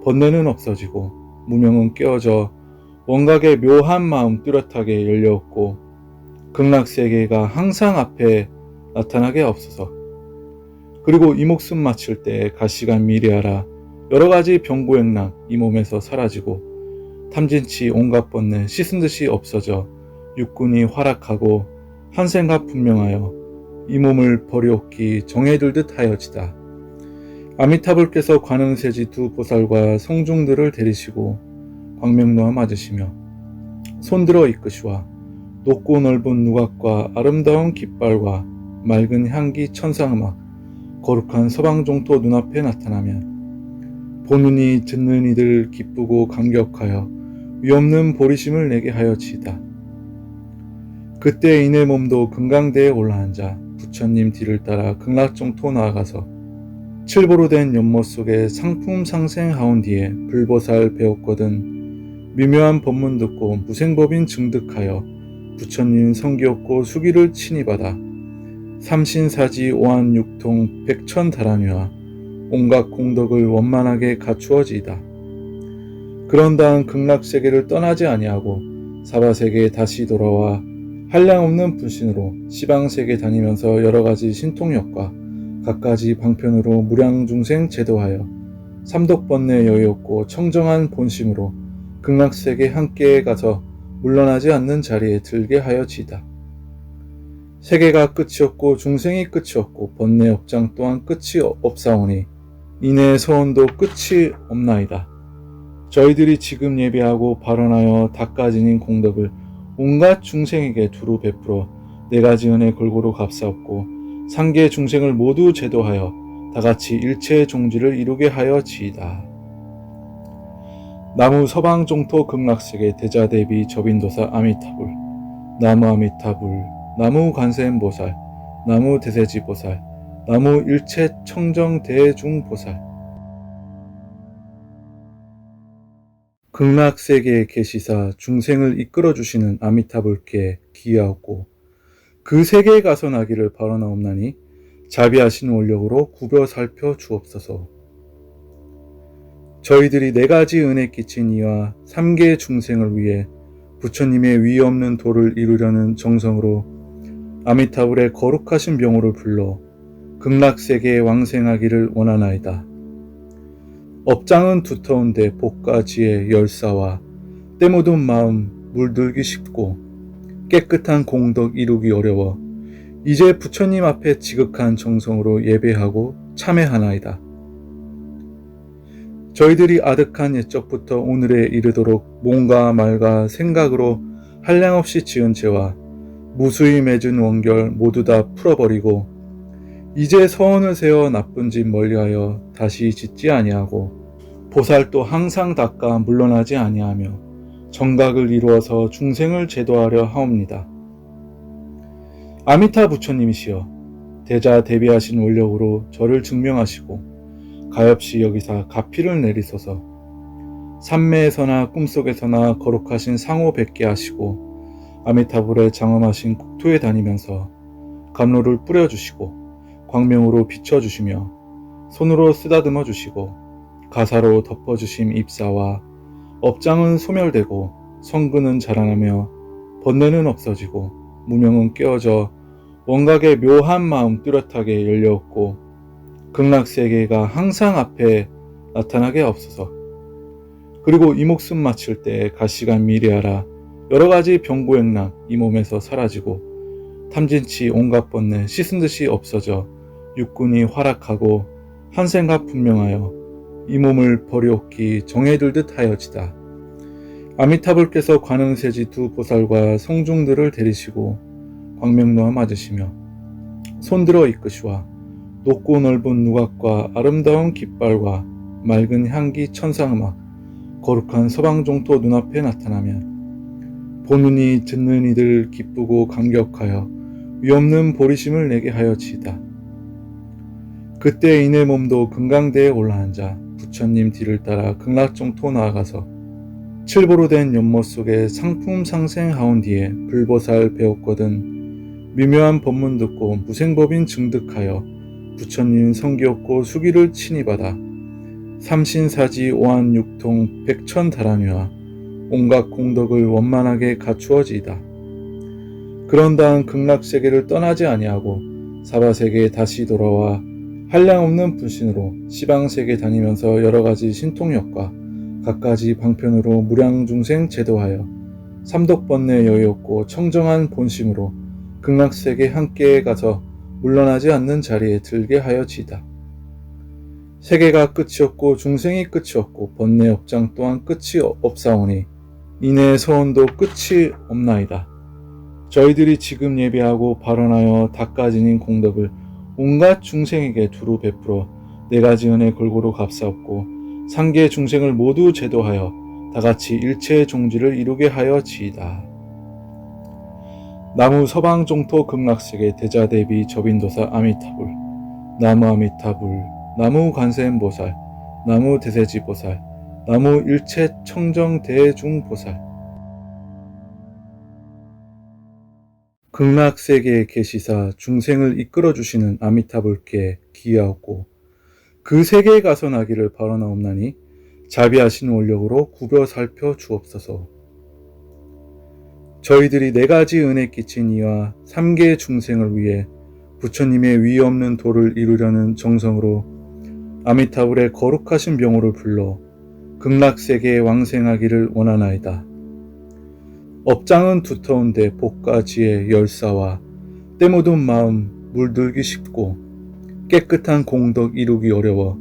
번뇌는 없어지고 무명은 깨어져 원각의 묘한 마음 뚜렷하게 열려없고 극락세계가 항상 앞에 나타나게 없소서. 그리고 이 목숨 마칠 때 가시간 미래하라 여러가지 병고행락 이 몸에서 사라지고 탐진치 온갖 번뇌 씻은 듯이 없어져 육군이 활약하고 한생각 분명하여 이 몸을 버리옵기 정해들듯 하여지다. 아미타불께서 관음세지 두 보살과 성중들을 데리시고 광명로와 맞으시며 손들어 이끄시와 높고 넓은 누각과 아름다운 깃발과 맑은 향기 천상음악 거룩한 서방종토 눈앞에 나타나면 보는 이 듣는 이들 기쁘고 감격하여 위없는 보리심을 내게 하여지이다. 그때 이내 몸도 금강대에 올라앉아 부처님 뒤를 따라 극락종토 나아가서 칠보로 된 연못 속에 상품 상생하온 뒤에 불보살 배웠거든 미묘한 법문 듣고 무생법인 증득하여 부처님 성기없고 수기를 친히 받아 삼신사지 오한육통 백천다란위와 온갖 공덕을 원만하게 갖추어지이다. 그런 다음 극락세계를 떠나지 아니하고 사바세계에 다시 돌아와 한량없는 분신으로 시방세계 다니면서 여러가지 신통력과 갖가지 방편으로 무량중생 제도하여 삼독번뇌 여유 없고 청정한 본심으로 극락세계 함께 가서 물러나지 않는 자리에 들게 하여지이다. 세계가 끝이 없고 중생이 끝이 없고 번뇌 업장 또한 끝이 없사오니 이내 소원도 끝이 없나이다. 저희들이 지금 예배하고 발언하여 닦아지닌 공덕을 온갖 중생에게 두루 베풀어 네 가지 은혜 골고루 값사옵고 상계 중생을 모두 제도하여 다같이 일체의 종지를 이루게 하여지이다. 나무 서방 종토 극락세계 대자대비 접인도사 아미타불, 나무 아미타불, 나무 관세음보살, 나무 대세지보살, 나무 일체 청정 대중보살. 극락세계에 계시사 중생을 이끌어주시는 아미타불께 기하옵고 그 세계에 가서 나기를 바라나옵나니 자비하신 원력으로 구벼 살펴 주옵소서. 저희들이 네 가지 은혜 끼친 이와 3계 중생을 위해 부처님의 위 없는 도를 이루려는 정성으로 아미타불의 거룩하신 명호를 불러 극락세계에 왕생하기를 원하나이다. 업장은 두터운데 복과 지혜 열사와 때 묻은 마음 물들기 쉽고 깨끗한 공덕 이루기 어려워 이제 부처님 앞에 지극한 정성으로 예배하고 참회하나이다. 저희들이 아득한 옛적부터 오늘에 이르도록 몸과 말과 생각으로 한량없이 지은 죄와 무수히 맺은 원결 모두 다 풀어버리고 이제 서원을 세워 나쁜 짓 멀리하여 다시 짓지 아니하고 보살도 항상 닦아 물러나지 아니하며 정각을 이루어서 중생을 제도하려 하옵니다. 아미타 부처님이시여 대자 대비하신 원력으로 저를 증명하시고 가엾이 여기사 가피를 내리소서. 삼매에서나 꿈속에서나 거룩하신 상호 뵙게 하시고 아미타불에 장엄하신 국토에 다니면서 감로를 뿌려주시고 광명으로 비춰주시며 손으로 쓰다듬어 주시고 가사로 덮어주심 입사와 업장은 소멸되고 성근은 자라나며 번뇌는 없어지고 무명은 깨어져 원각의 묘한 마음 뚜렷하게 열려없고 극락세계가 항상 앞에 나타나게 없소서. 그리고 이 목숨 마칠 때 가시간 미래하라 여러가지 병고액락 이 몸에서 사라지고 탐진치 온갖 번뇌 씻은 듯이 없어져 육군이 활락하고 한 생각 분명하여 이 몸을 버리옵기 정해들듯 하여지다. 아미타불께서 관흥세지 두 보살과 성중들을 데리시고 광명로와 맞으시며 손들어 이끄시와 높고 넓은 누각과 아름다운 깃발과 맑은 향기 천상음악 거룩한 서방종토 눈앞에 나타나면 보는 이 듣는 이들 기쁘고 감격하여 위없는 보리심을 내게 하여지이다. 그때 이내 몸도 금강대에 올라앉아 부처님 뒤를 따라 극락종토 나아가서 칠보로 된 연못 속에 상품 상생하온 뒤에 불보살 배웠거든 미묘한 법문 듣고 무생법인 증득하여 부처님 성기없고 수기를 친히 받아 삼신사지 오한육통 백천다란위와 온갖 공덕을 원만하게 갖추어지이다. 그런 다음 극락세계를 떠나지 아니하고 사바세계에 다시 돌아와 한량없는 분신으로 시방세계 다니면서 여러가지 신통력과 갖가지 방편으로 무량중생 제도하여 삼독번뇌 여유없고 청정한 본심으로 극락세계 함께 가서 물러나지 않는 자리에 들게 하여지이다. 세계가 끝이 없고 중생이 끝이 없고 번뇌 업장 또한 끝이 없사오니 이내 서원도 끝이 없나이다. 저희들이 지금 예배하고 발언하여 닦아지닌 공덕을 온갖 중생에게 두루 베풀어 네가지 은혜 골고루 값사옵고 상계 중생을 모두 제도하여 다같이 일체의 종지를 이루게 하여지이다. 나무 서방종토 극락세계 대자대비 접인도사 아미타불 나무 아미타불 나무 관세음보살 나무 대세지보살 나무 일체 청정 대중보살. 극락세계에 계시사 중생을 이끌어주시는 아미타불께 기하옵고 그 세계에 가서 나기를 바라나옵나니 자비하신 원력으로 구벼 살펴 주옵소서. 저희들이 네가지 은혜 끼친 이와 삼계의 중생을 위해 부처님의 위 없는 도를 이루려는 정성으로 아미타불의 거룩하신 명호를 불러 극락세계에 왕생하기를 원하나이다. 업장은 두터운데 복과 지혜 열사와 때 묻은 마음 물들기 쉽고 깨끗한 공덕 이루기 어려워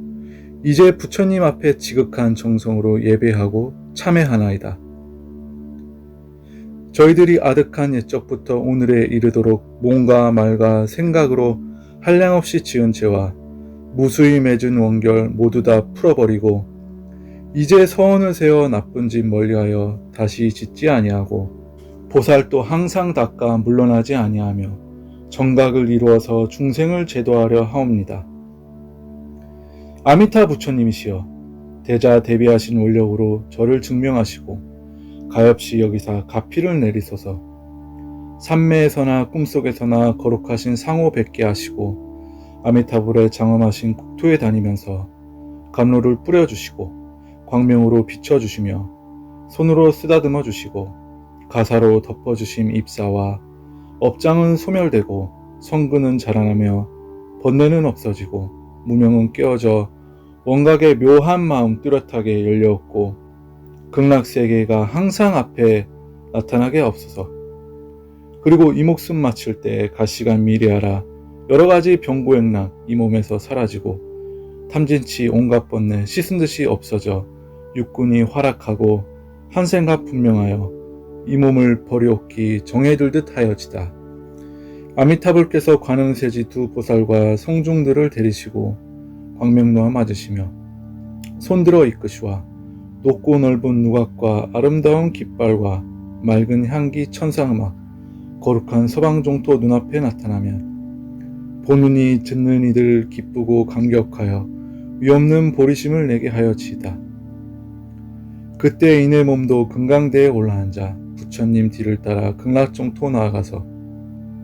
이제 부처님 앞에 지극한 정성으로 예배하고 참회하나이다. 저희들이 아득한 옛적부터 오늘에 이르도록 몸과 말과 생각으로 한량없이 지은 죄와 무수히 맺은 원결 모두 다 풀어버리고 이제 서원을 세워 나쁜 짓 멀리하여 다시 짓지 아니하고 보살도 항상 닦아 물러나지 아니하며 정각을 이루어서 중생을 제도하려 하옵니다. 아미타 부처님이시여 대자 대비하신 원력으로 저를 증명하시고 가엾이 여기사 가피를 내리소서. 삼매에서나 꿈속에서나 거룩하신 상호 뵙게 하시고 아미타불에 장엄하신 국토에 다니면서 감로를 뿌려주시고 광명으로 비춰주시며 손으로 쓰다듬어 주시고 가사로 덮어주심 입사와 업장은 소멸되고 성근은 자라나며 번뇌는 없어지고 무명은 깨어져 원각의 묘한 마음 뚜렷하게 열려왔고 극락세계가 항상 앞에 나타나게 없어서. 그리고 이 목숨 마칠 때 가시간 미리하라 여러가지 병고액락 이 몸에서 사라지고 탐진치 온갖 번뇌 씻은 듯이 없어져 육군이 활약하고 한생각 분명하여 이 몸을 버리옵기 정해둘 듯 하여지다. 아미타불께서 관음세지 두 보살과 성중들을 데리시고 광명로와 맞으시며 손들어 이끄시와 높고 넓은 누각과 아름다운 깃발과 맑은 향기 천상음악 거룩한 서방종토 눈앞에 나타나면 보는 이 듣는 이들 기쁘고 감격하여 위없는 보리심을 내게 하여지이다. 그때 이내 몸도 금강대에 올라앉아 부처님 뒤를 따라 극락종토 나아가서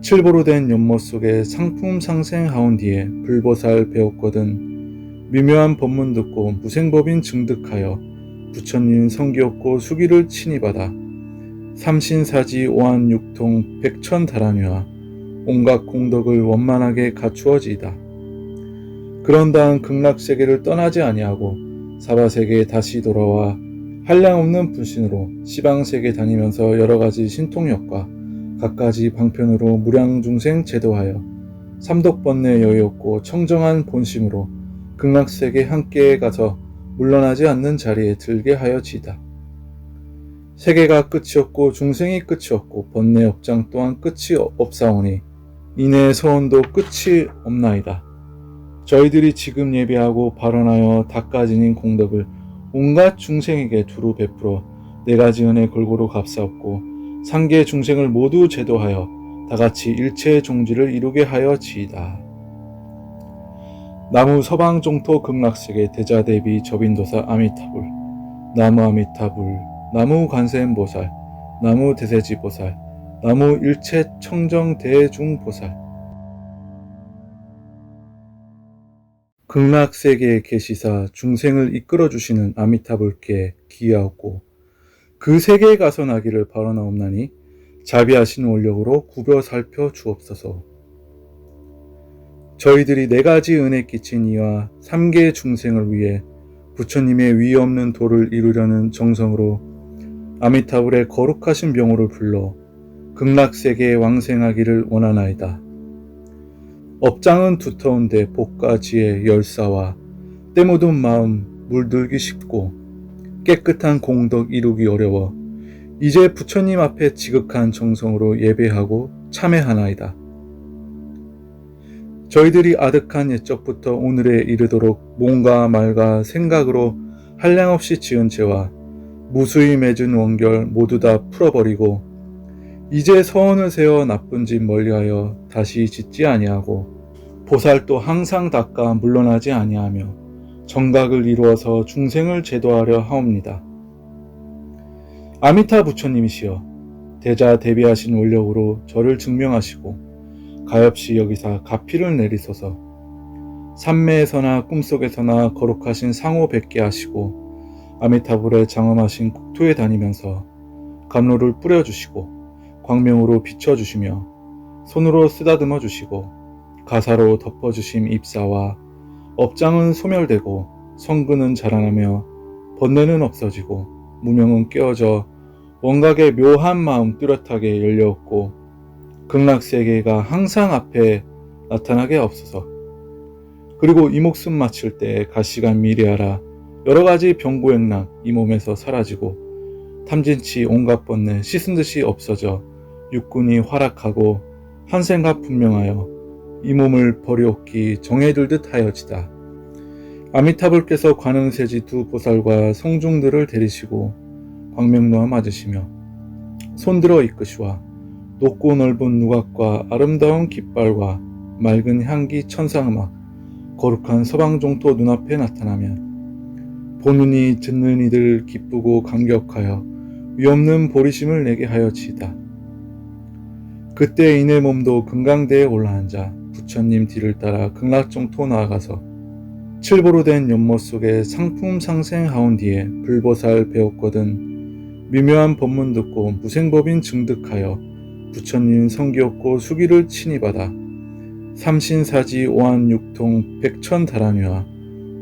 칠보로 된 연못 속에 상품 상생하온 뒤에 불보살 배웠거든 미묘한 법문 듣고 무생법인 증득하여 부처님 성기없고 수기를 친히 받아 삼신사지 오한육통 백천다란위와 온갖 공덕을 원만하게 갖추어지이다. 그런 다음 극락세계를 떠나지 아니하고 사바세계에 다시 돌아와 한량없는 분신으로 시방세계 다니면서 여러가지 신통력과 갖가지 방편으로 무량중생 제도하여 삼독번뇌 여유없고 청정한 본심으로 극락세계 함께 가서 물러나지 않는 자리에 들게 하여지이다. 세계가 끝이 없고 중생이 끝이 없고 번뇌 업장 또한 끝이 없사오니 이내 서원도 끝이 없나이다. 저희들이 지금 예배하고 발언하여 닦아지닌 공덕을 온갖 중생에게 두루 베풀어 네가지 은혜 골고루 갚사옵고 상계 중생을 모두 제도하여 다같이 일체의 종지를 이루게 하여지이다. 나무 서방종토 극락세계 대자대비 접인도사 아미타불 나무 아미타불 나무 관세음보살 나무 대세지보살 나무 일체 청정 대중보살. 극락세계에 계시사 중생을 이끌어주시는 아미타불께 기하옵고 그 세계에 가서 나기를 바라나옵나니 자비하신 원력으로 구벼 살펴 주옵소서. 저희들이 네가지 은혜 끼친 이와 삼계의 중생을 위해 부처님의 위 없는 도를 이루려는 정성으로 아미타불의 거룩하신 명호를 불러 극락세계에 왕생하기를 원하나이다. 업장은 두터운데 복과 지혜 열사와 때 묻은 마음 물들기 쉽고 깨끗한 공덕 이루기 어려워 이제 부처님 앞에 지극한 정성으로 예배하고 참회하나이다. 저희들이 아득한 옛적부터 오늘에 이르도록 몸과 말과 생각으로 한량없이 지은 죄와 무수히 맺은 원결 모두 다 풀어버리고 이제 서원을 세워 나쁜 짓 멀리하여 다시 짓지 아니하고 보살도 항상 닦아 물러나지 아니하며 정각을 이루어서 중생을 제도하려 하옵니다. 아미타 부처님이시여 대자 대비하신 원력으로 저를 증명하시고 가엾이 여기사 가피를 내리소서. 삼매에서나 꿈속에서나 거룩하신 상호 뵙게 하시고 아미타불에 장엄하신 국토에 다니면서 감로를 뿌려주시고 광명으로 비춰주시며 손으로 쓰다듬어 주시고 가사로 덮어주심 입사와 업장은 소멸되고 성근은 자라나며 번뇌는 없어지고 무명은 깨어져 원각의 묘한 마음 뚜렷하게 열려왔고 극락세계가 항상 앞에 나타나게 없어서. 그리고 이 목숨 마칠 때 가시간 미리하라 여러가지 병고액락 이 몸에서 사라지고 탐진치 온갖 번뇌 씻은 듯이 없어져 육군이 활약하고 한생각 분명하여 이 몸을 버리옵기 정해둘 듯 하여지다. 아미타불께서 관음세지 두 보살과 성중들을 데리시고 광명로와 맞으시며 손들어 이끄시와 높고 넓은 누각과 아름다운 깃발과 맑은 향기 천상음악 거룩한 서방종토 눈앞에 나타나면 보는 이 듣는 이들 기쁘고 감격하여 위없는 보리심을 내게 하여지이다. 그때 이내 몸도 금강대에 올라앉아 부처님 뒤를 따라 극락종토 나아가서 칠보로 된 연못 속에 상품 상생하온 뒤에 불보살 배웠거든 미묘한 법문 듣고 무생법인 증득하여 부처님 성기없고 수기를 친히 받아 삼신사지 오한육통 백천다란위와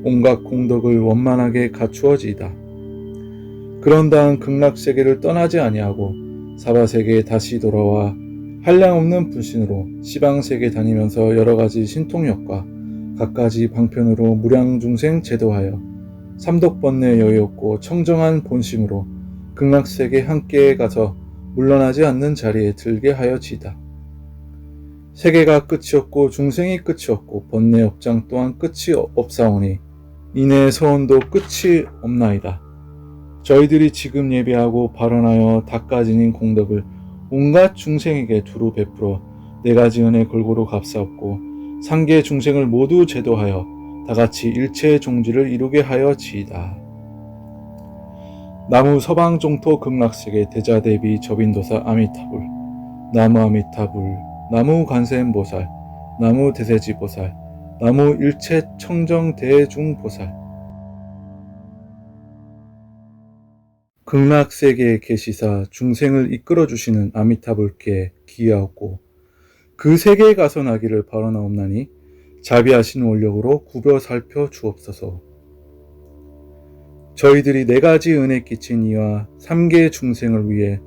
온갖 공덕을 원만하게 갖추어지이다. 그런 다음 극락세계를 떠나지 아니하고 사바세계에 다시 돌아와 한량없는 분신으로 시방세계 다니면서 여러가지 신통력과 갖가지 방편으로 무량중생 제도하여 삼독번뇌 여유 없고 청정한 본심으로 극락세계 함께 가서 물러나지 않는 자리에 들게 하여지이다. 세계가 끝이 없고 중생이 끝이 없고 번뇌 업장 또한 끝이 없사오니 이내 서원도 끝이 없나이다. 저희들이 지금 예배하고 발언하여 닦아지닌 공덕을 온갖 중생에게 두루 베풀어 네가지 은혜 골고루 갚사옵고 상계 중생을 모두 제도하여 다같이 일체의 종지를 이루게 하여지이다. 나무 서방종토 극락세계 대자대비 접인도사 아미타불, 나무 아미타불, 나무 관세음보살, 나무 대세지보살, 나무 일체 청정 대중보살. 극락세계에 계시사 중생을 이끌어주시는 아미타불께 기하옵고 그 세계에 가서 나기를 바라나옵나니 자비하신 원력으로 구벼 살펴 주옵소서. 저희들이 네가지 은혜 끼친 이와 삼계의 중생을 위해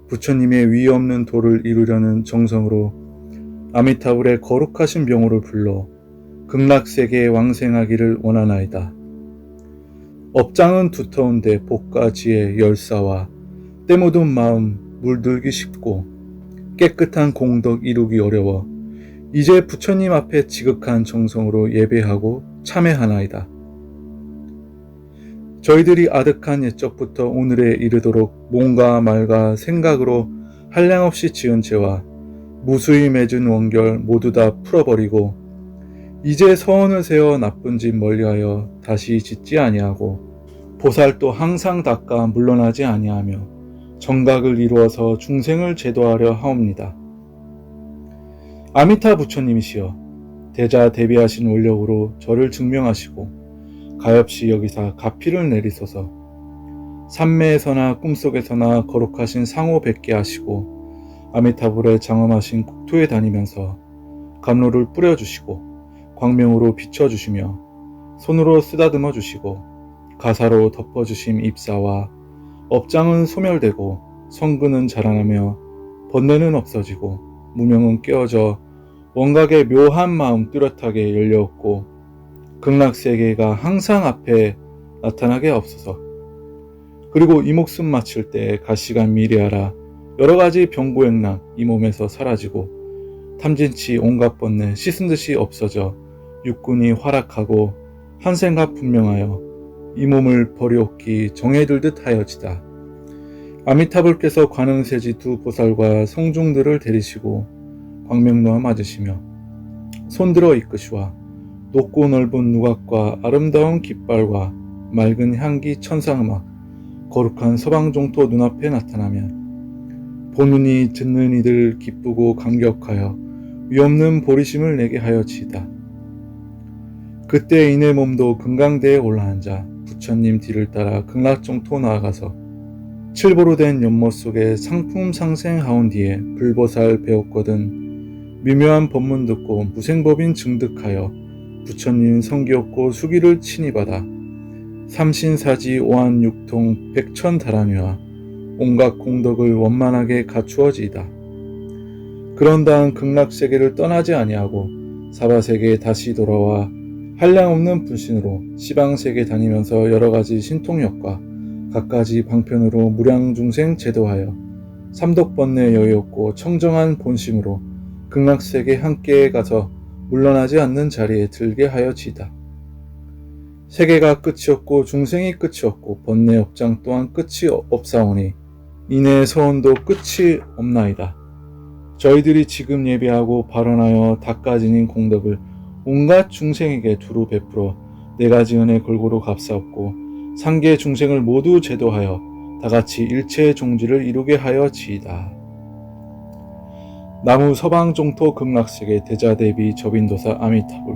부처님의 위 없는 도를 이루려는 정성으로 아미타불의 거룩하신 명호를 불러 극락세계에 왕생하기를 원하나이다. 업장은 두터운데 복과 지혜, 열사와 때 묻은 마음 물들기 쉽고 깨끗한 공덕 이루기 어려워 이제 부처님 앞에 지극한 정성으로 예배하고 참회하나이다. 저희들이 아득한 옛적부터 오늘에 이르도록 몸과 말과 생각으로 한량없이 지은 죄와 무수히 맺은 원결 모두 다 풀어버리고 이제 서원을 세워 나쁜 짓 멀리하여 다시 짓지 아니하고 보살도 항상 닦아 물러나지 아니하며 정각을 이루어서 중생을 제도하려 하옵니다. 아미타 부처님이시여 대자 대비하신 원력으로 저를 증명하시고 가엾이 여기사 가피를 내리소서. 삼매에서나 꿈속에서나 거룩하신 상호 뵙게 하시고 아미타불에 장엄하신 국토에 다니면서 감로를 뿌려주시고 광명으로 비춰주시며 손으로 쓰다듬어 주시고 가사로 덮어주심 입사와 업장은 소멸되고 성근은 자라나며 번뇌는 없어지고 무명은 깨어져 원각의 묘한 마음 뚜렷하게 열려없고 극락세계가 항상 앞에 나타나게 없소서. 그리고 이 목숨 마칠 때 가시간 미래하라 여러가지 병고액락 이 몸에서 사라지고 탐진치 온갖 번뇌 씻은 듯이 없어져 육군이 활락하고 한생각 분명하여 이 몸을 버리옵기 정해들듯 하여지다. 아미타불께서 관음세지 두 보살과 성중들을 데리시고 광명로와 맞으시며 손들어 이끄시와 높고 넓은 누각과 아름다운 깃발과 맑은 향기 천상음악 거룩한 서방종토 눈앞에 나타나면 보는 이 듣는 이들 기쁘고 감격하여 위없는 보리심을 내게 하여지이다. 그때 이내 몸도 금강대에 올라앉아 부처님 뒤를 따라 극락종토 나아가서 칠보로 된 연못 속에 상품 상생하온 뒤에 불보살 배웠거든 미묘한 법문 듣고 무생법인 증득하여 부처님 성기없고 수기를 친히받아 삼신사지 오한육통 백천다란유와 온갖 공덕을 원만하게 갖추어지이다. 그런 다음 극락세계를 떠나지 아니하고 사바세계에 다시 돌아와 한량없는 분신으로 시방세계 다니면서 여러가지 신통력과 갖가지 방편으로 무량중생 제도하여 삼독번뇌 여유 없고 청정한 본심으로 극락세계 함께 가서 물러나지 않는 자리에 들게 하여지이다. 세계가 끝이 없고 중생이 끝이 없고 번뇌 업장 또한 끝이 없사오니 이내 서원도 끝이 없나이다. 저희들이 지금 예배하고 발언하여 닦아지닌 공덕을 온갖 중생에게 두루 베풀어 네가지 은혜 골고루 갚사옵고 상계 중생을 모두 제도하여 다같이 일체의 종지를 이루게 하여지이다. 나무 서방종토 극락세계 대자대비 접인도사 아미타불,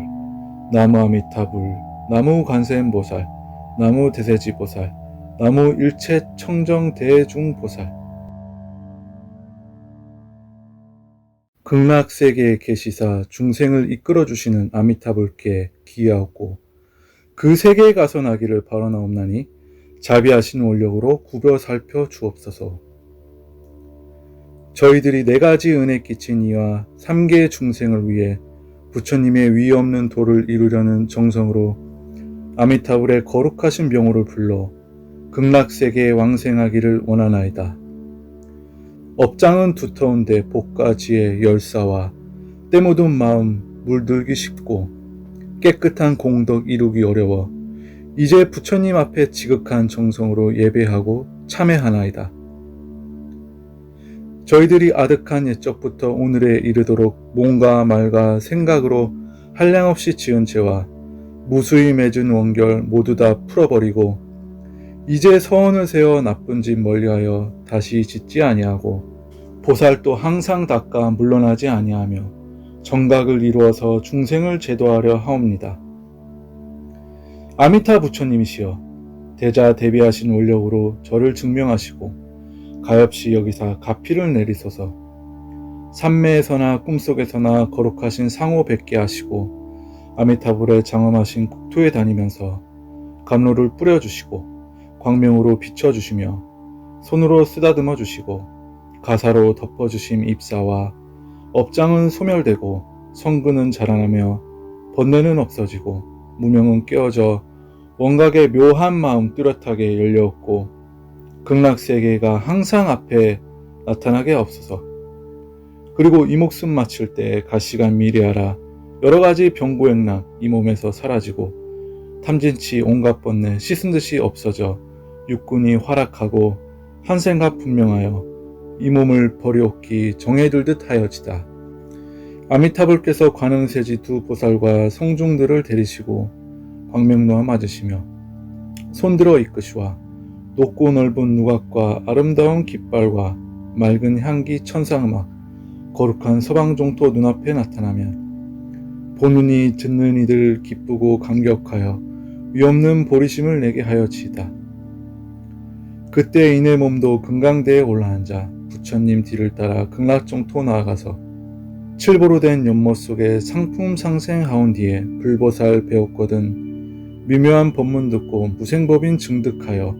나무 아미타불, 나무 관세음보살, 나무 대세지보살, 나무 일체 청정 대중보살. 극락세계에 계시사 중생을 이끌어주시는 아미타불께 기하옵고 그 세계에 가서 나기를 바라나옵나니 자비하신 원력으로 굽어 살펴 주옵소서. 저희들이 4가지 은혜 끼친 이와 3개의 중생을 위해 부처님의 위 없는 도를 이루려는 정성으로 아미타불의 거룩하신 명호를 불러 극락세계에 왕생하기를 원하나이다. 업장은 두터운데 복과 지혜, 열사와 때 묻은 마음 물들기 쉽고 깨끗한 공덕 이루기 어려워 이제 부처님 앞에 지극한 정성으로 예배하고 참회하나이다. 저희들이 아득한 옛적부터 오늘에 이르도록 몸과 말과 생각으로 한량없이 지은 죄와 무수히 맺은 원결 모두 다 풀어버리고 이제 서원을 세워 나쁜 짓 멀리하여 다시 짓지 아니하고 보살도 항상 닦아 물러나지 아니하며 정각을 이루어서 중생을 제도하려 하옵니다. 아미타 부처님이시여 대자 대비하신 원력으로 저를 증명하시고 가엾이 여기사 가피를 내리소서. 삼매에서나 꿈속에서나 거룩하신 상호 뵙게 하시고 아미타불에 장엄하신 국토에 다니면서 감로를 뿌려주시고 광명으로 비춰주시며 손으로 쓰다듬어 주시고 가사로 덮어주심 입사와 업장은 소멸되고 성근은 자라나며 번뇌는 없어지고 무명은 깨어져 원각의 묘한 마음 뚜렷하게 열려없고 극락세계가 항상 앞에 나타나게 없소서. 그리고 이 목숨 마칠 때 가시간 미리하라 여러가지 병고액락 이 몸에서 사라지고 탐진치 온갖 번뇌 씻은 듯이 없어져 육군이 활락하고 한생각 분명하여 이 몸을 버리옵기 정해들듯 하여지다. 아미타불께서 관음세지 2 보살과 성중들을 데리시고 광명로와 맞으시며 손들어 이끄시와 높고 넓은 누각과 아름다운 깃발과 맑은 향기 천상음악 거룩한 서방종토 눈앞에 나타나면 보는 이 듣는 이들 기쁘고 감격하여 위없는 보리심을 내게 하여지이다. 그때 이내 몸도 금강대에 올라앉아 부처님 뒤를 따라 극락종토 나아가서 칠보로 된 연못 속에 상품 상생하온 뒤에 불보살 배웠거든 미묘한 법문 듣고 무생법인 증득하여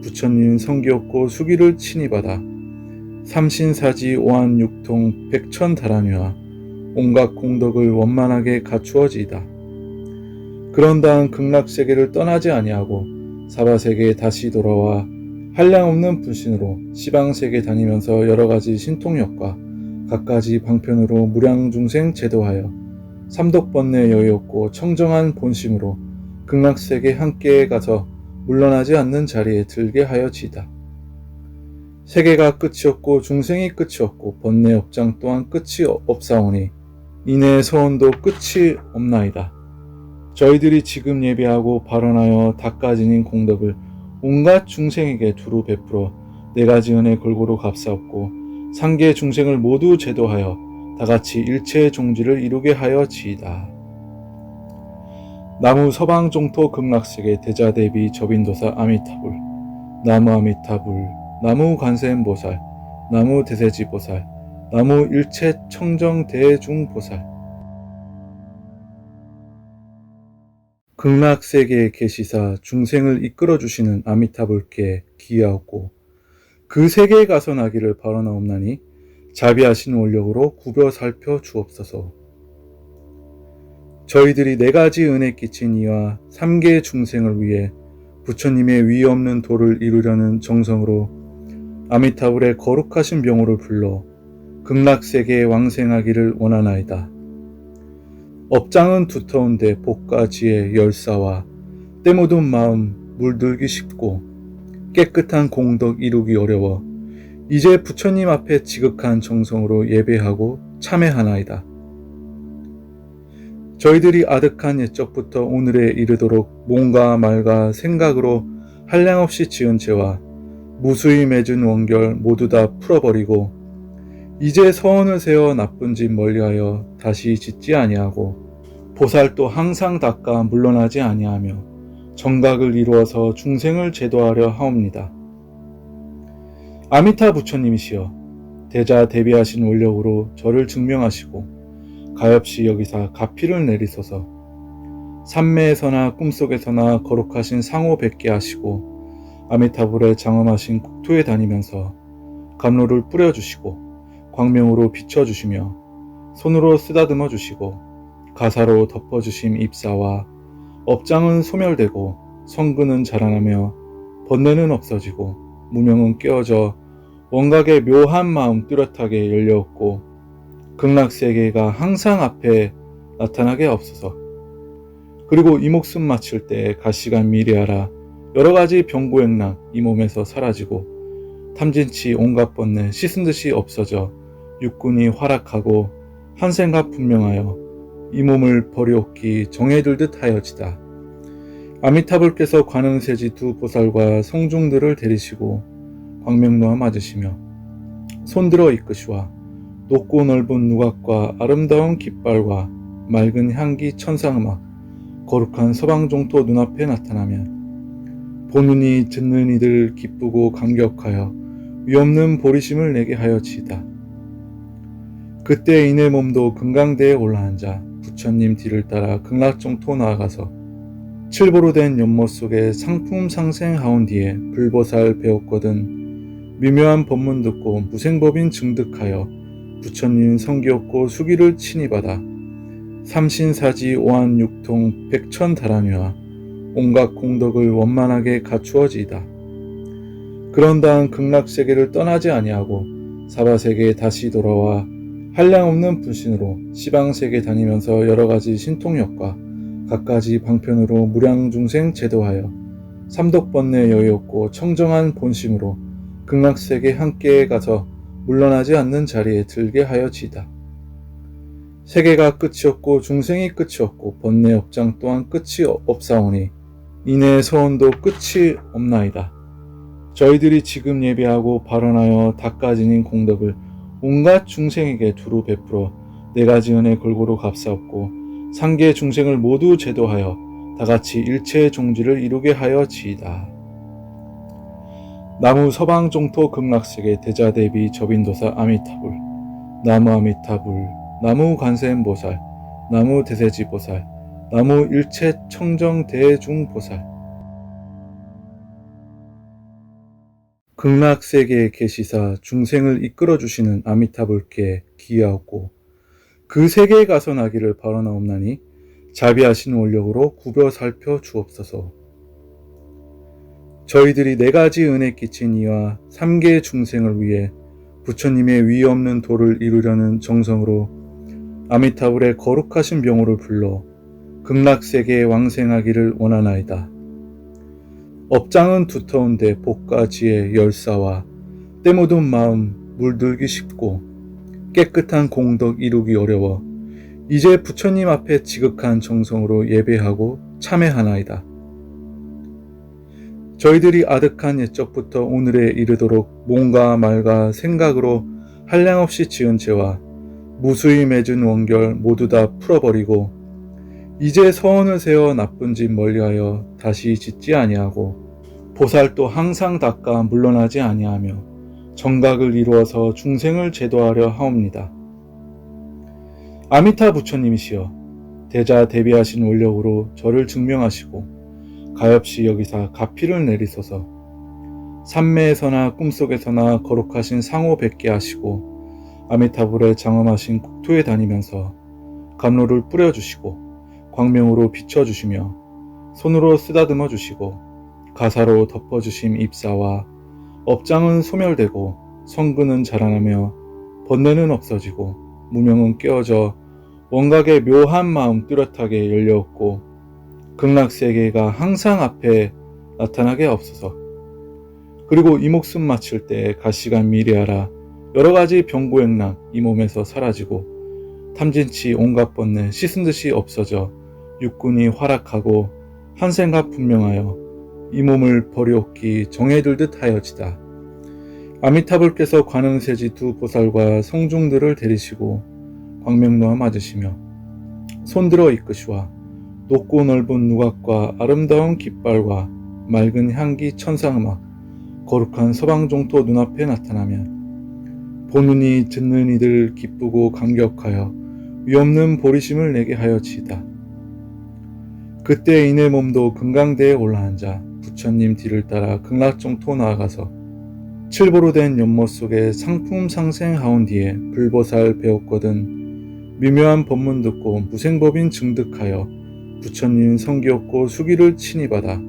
부처님 성기없고 수기를 친히 받아 삼신사지 오한육통 백천다란유와 온갖 공덕을 원만하게 갖추어지이다. 그런 다음 극락세계를 떠나지 아니하고 사바세계에 다시 돌아와 한량없는 분신으로 시방세계 다니면서 여러가지 신통력과 갖가지 방편으로 무량중생 제도하여 삼독번뇌 여유없고 청정한 본심으로 극락세계 함께 가서 물러나지 않는 자리에 들게 하여지이다. 세계가 끝이 없고 중생이 끝이 없고 번뇌 업장 또한 끝이 없사오니 이내 서원도 끝이 없나이다. 저희들이 지금 예배하고 발언하여 닦아지닌 공덕을 온갖 중생에게 두루 베풀어 4가지 은혜 골고루 값사옵고 상계 중생을 모두 제도하여 다같이 일체의 종지를 이루게 하여지이다. 나무 서방종토 극락세계 대자대비 접인도사 아미타불 나무 아미타불 나무 관세음보살 나무 대세지보살 나무 일체 청정 대중보살 극락세계에 계시사 중생을 이끌어주시는 아미타불께 기하옵고 그 세계에 가서 나기를 바라나옵나니 자비하신 원력으로 굽어 살펴 주옵소서. 저희들이 4가지 은혜 끼친 이와 3개의 중생을 위해 부처님의 위 없는 도를 이루려는 정성으로 아미타불의 거룩하신 명호를 불러 극락세계에 왕생하기를 원하나이다. 업장은 두터운데 복과 지혜, 열사와 때 묻은 마음 물들기 쉽고 깨끗한 공덕 이루기 어려워 이제 부처님 앞에 지극한 정성으로 예배하고 참회하나이다. 저희들이 아득한 옛적부터 오늘에 이르도록 몸과 말과 생각으로 한량없이 지은 죄와 무수히 맺은 원결 모두 다 풀어버리고 이제 서원을 세워 나쁜 짓 멀리하여 다시 짓지 아니하고 보살도 항상 닦아 물러나지 아니하며 정각을 이루어서 중생을 제도하려 하옵니다. 아미타 부처님이시여 대자 대비하신 원력으로 저를 증명하시고 가엾이 여기사 가피를 내리소서. 산매에서나 꿈속에서나 거룩하신 상호 뵙게 하시고 아미타불에 장엄하신 국토에 다니면서 감로를 뿌려주시고 광명으로 비춰주시며 손으로 쓰다듬어 주시고 가사로 덮어주심 입사와 업장은 소멸되고 성근은 자라나며 번뇌는 없어지고 무명은 깨어져 원각의 묘한 마음 뚜렷하게 열려없고 극락세계가 항상 앞에 나타나게 없소서. 그리고 이 목숨 마칠 때 가시간 미리하라 여러가지 병고행락 이 몸에서 사라지고 탐진치 온갖 번뇌 씻은 듯이 없어져 육군이 활약하고 한생각 분명하여 이 몸을 버리옵기 정해둘 듯 하여지다. 아미타불께서 관흥세지 두 보살과 성중들을 데리시고 광명로와 맞으시며 손들어 이끄시와 높고 넓은 누각과 아름다운 깃발과 맑은 향기 천상음악 거룩한 서방종토 눈앞에 나타나면 보느니 듣는 이들 기쁘고 감격하여 위없는 보리심을 내게 하여지이다. 그때 이내 몸도 금강대에 올라앉아 부처님 뒤를 따라 극락종토 나아가서 칠보로 된 연못 속에 상품 상생하온 뒤에 불보살 배웠거든 미묘한 법문 듣고 무생법인 증득하여 부처님 성기없고 수기를 친히 받아 삼신사지 오한육통 백천다란유와 온갖 공덕을 원만하게 갖추어지이다. 그런 다음 극락세계를 떠나지 아니하고 사바세계에 다시 돌아와 한량없는 분신으로 시방세계 다니면서 여러가지 신통력과 갖가지 방편으로 무량중생 제도하여 삼독번뇌 여의없고 청정한 본심으로 극락세계 함께 가서 물러나지 않는 자리에 들게 하여지이다. 세계가 끝이 없고 중생이 끝이 없고 번뇌 업장 또한 끝이 없사오니 이내 서원도 끝이 없나이다. 저희들이 지금 예배하고 발언하여 닦아지닌 공덕을 온갖 중생에게 두루 베풀어 네가지 은혜 골고루 값사옵고 상계 중생을 모두 제도하여 다같이 일체의 종지를 이루게 하여지이다. 나무 서방종토 극락세계 대자대비 접인도사 아미타불 나무 아미타불 나무 관세음보살 나무 대세지보살 나무 일체 청정 대중보살. 극락세계에 계시사 중생을 이끌어주시는 아미타불께 기하옵고 그 세계에 가서 나기를 바라나옵나니 자비하신 원력으로 구벼 살펴 주옵소서. 저희들이 네가지 은혜 끼친 이와 삼계 중생을 위해 부처님의 위 없는 도를 이루려는 정성으로 아미타불의 거룩하신 명호를 불러 극락세계에 왕생하기를 원하나이다. 업장은 두터운데 복과 지혜 열사와 때 묻은 마음 물들기 쉽고 깨끗한 공덕 이루기 어려워 이제 부처님 앞에 지극한 정성으로 예배하고 참회하나이다. 저희들이 아득한 옛적부터 오늘에 이르도록 몸과 말과 생각으로 한량없이 지은 죄와 무수히 맺은 원결 모두 다 풀어버리고 이제 서원을 세워 나쁜 짓 멀리하여 다시 짓지 아니하고 보살도 항상 닦아 물러나지 아니하며 정각을 이루어서 중생을 제도하려 하옵니다. 아미타 부처님이시여 대자 대비하신 원력으로 저를 증명하시고 가엾이 여기사 가피를 내리소서. 산매에서나 꿈속에서나 거룩하신 상호 뵙게 하시고 아미타불에 장엄하신 국토에 다니면서 감로를 뿌려주시고 광명으로 비춰주시며 손으로 쓰다듬어 주시고 가사로 덮어주심 입사와 업장은 소멸되고 성근은 자라나며 번뇌는 없어지고 무명은 깨어져 원각의 묘한 마음 뚜렷하게 열려없고 극락세계가 항상 앞에 나타나게 없소서. 그리고 이 목숨 마칠 때 가시간 미리하라 여러가지 병고행락 이 몸에서 사라지고 탐진치 온갖 번뇌 씻은 듯이 없어져 육군이 활약하고 한생각 분명하여 이 몸을 버리옵기 정해둘 듯 하여지다. 아미타불께서 관흥세지 두 보살과 성중들을 데리시고 광명로와 맞으시며 손들어 이끄시와 높고 넓은 누각과 아름다운 깃발과 맑은 향기 천상음악 거룩한 서방종토 눈앞에 나타나면 보느니 듣는 이들 기쁘고 감격하여 위없는 보리심을 내게 하여지이다. 그때 이내 몸도 금강대에 올라앉아 부처님 뒤를 따라 극락정토 나아가서 칠보로 된 연못 속에 상품 상생하온 뒤에 불보살 배웠거든 미묘한 법문 듣고 무생법인 증득하여 부처님 성기였고 수기를 친히 받아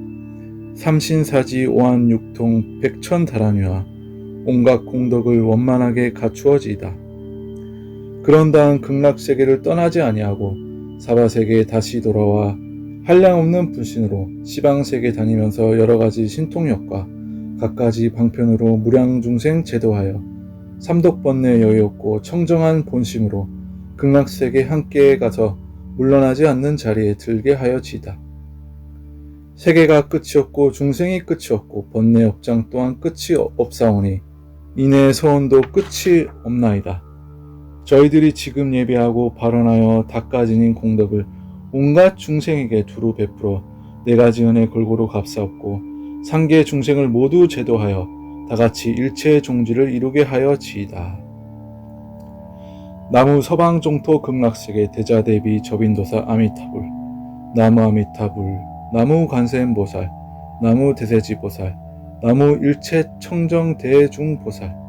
삼신사지 오한육통 백천다람이와 온갖 공덕을 원만하게 갖추어지이다. 그런 다음 극락세계를 떠나지 아니하고 사바세계에 다시 돌아와 한량없는 분신으로 시방세계 다니면서 여러가지 신통력과 갖가지 방편으로 무량중생 제도하여 삼독번뇌 여의없고 청정한 본심으로 극락세계 함께 가서 물러나지 않는 자리에 들게 하여지이다. 세계가 끝이 없고 중생이 끝이 없고 번뇌 업장 또한 끝이 없사오니 이내 서원도 끝이 없나이다. 저희들이 지금 예배하고 발언하여 닦아지닌 공덕을 온갖 중생에게 두루 베풀어 네가지 은혜 골고루 갚사옵고 상계 중생을 모두 제도하여 다같이 일체의 종지를 이루게 하여지이다. 나무 서방종토 극락세계 대자대비 접인도사 아미타불 나무 아미타불 나무 관세음보살 나무 대세지보살 나무 일체 청정 대중보살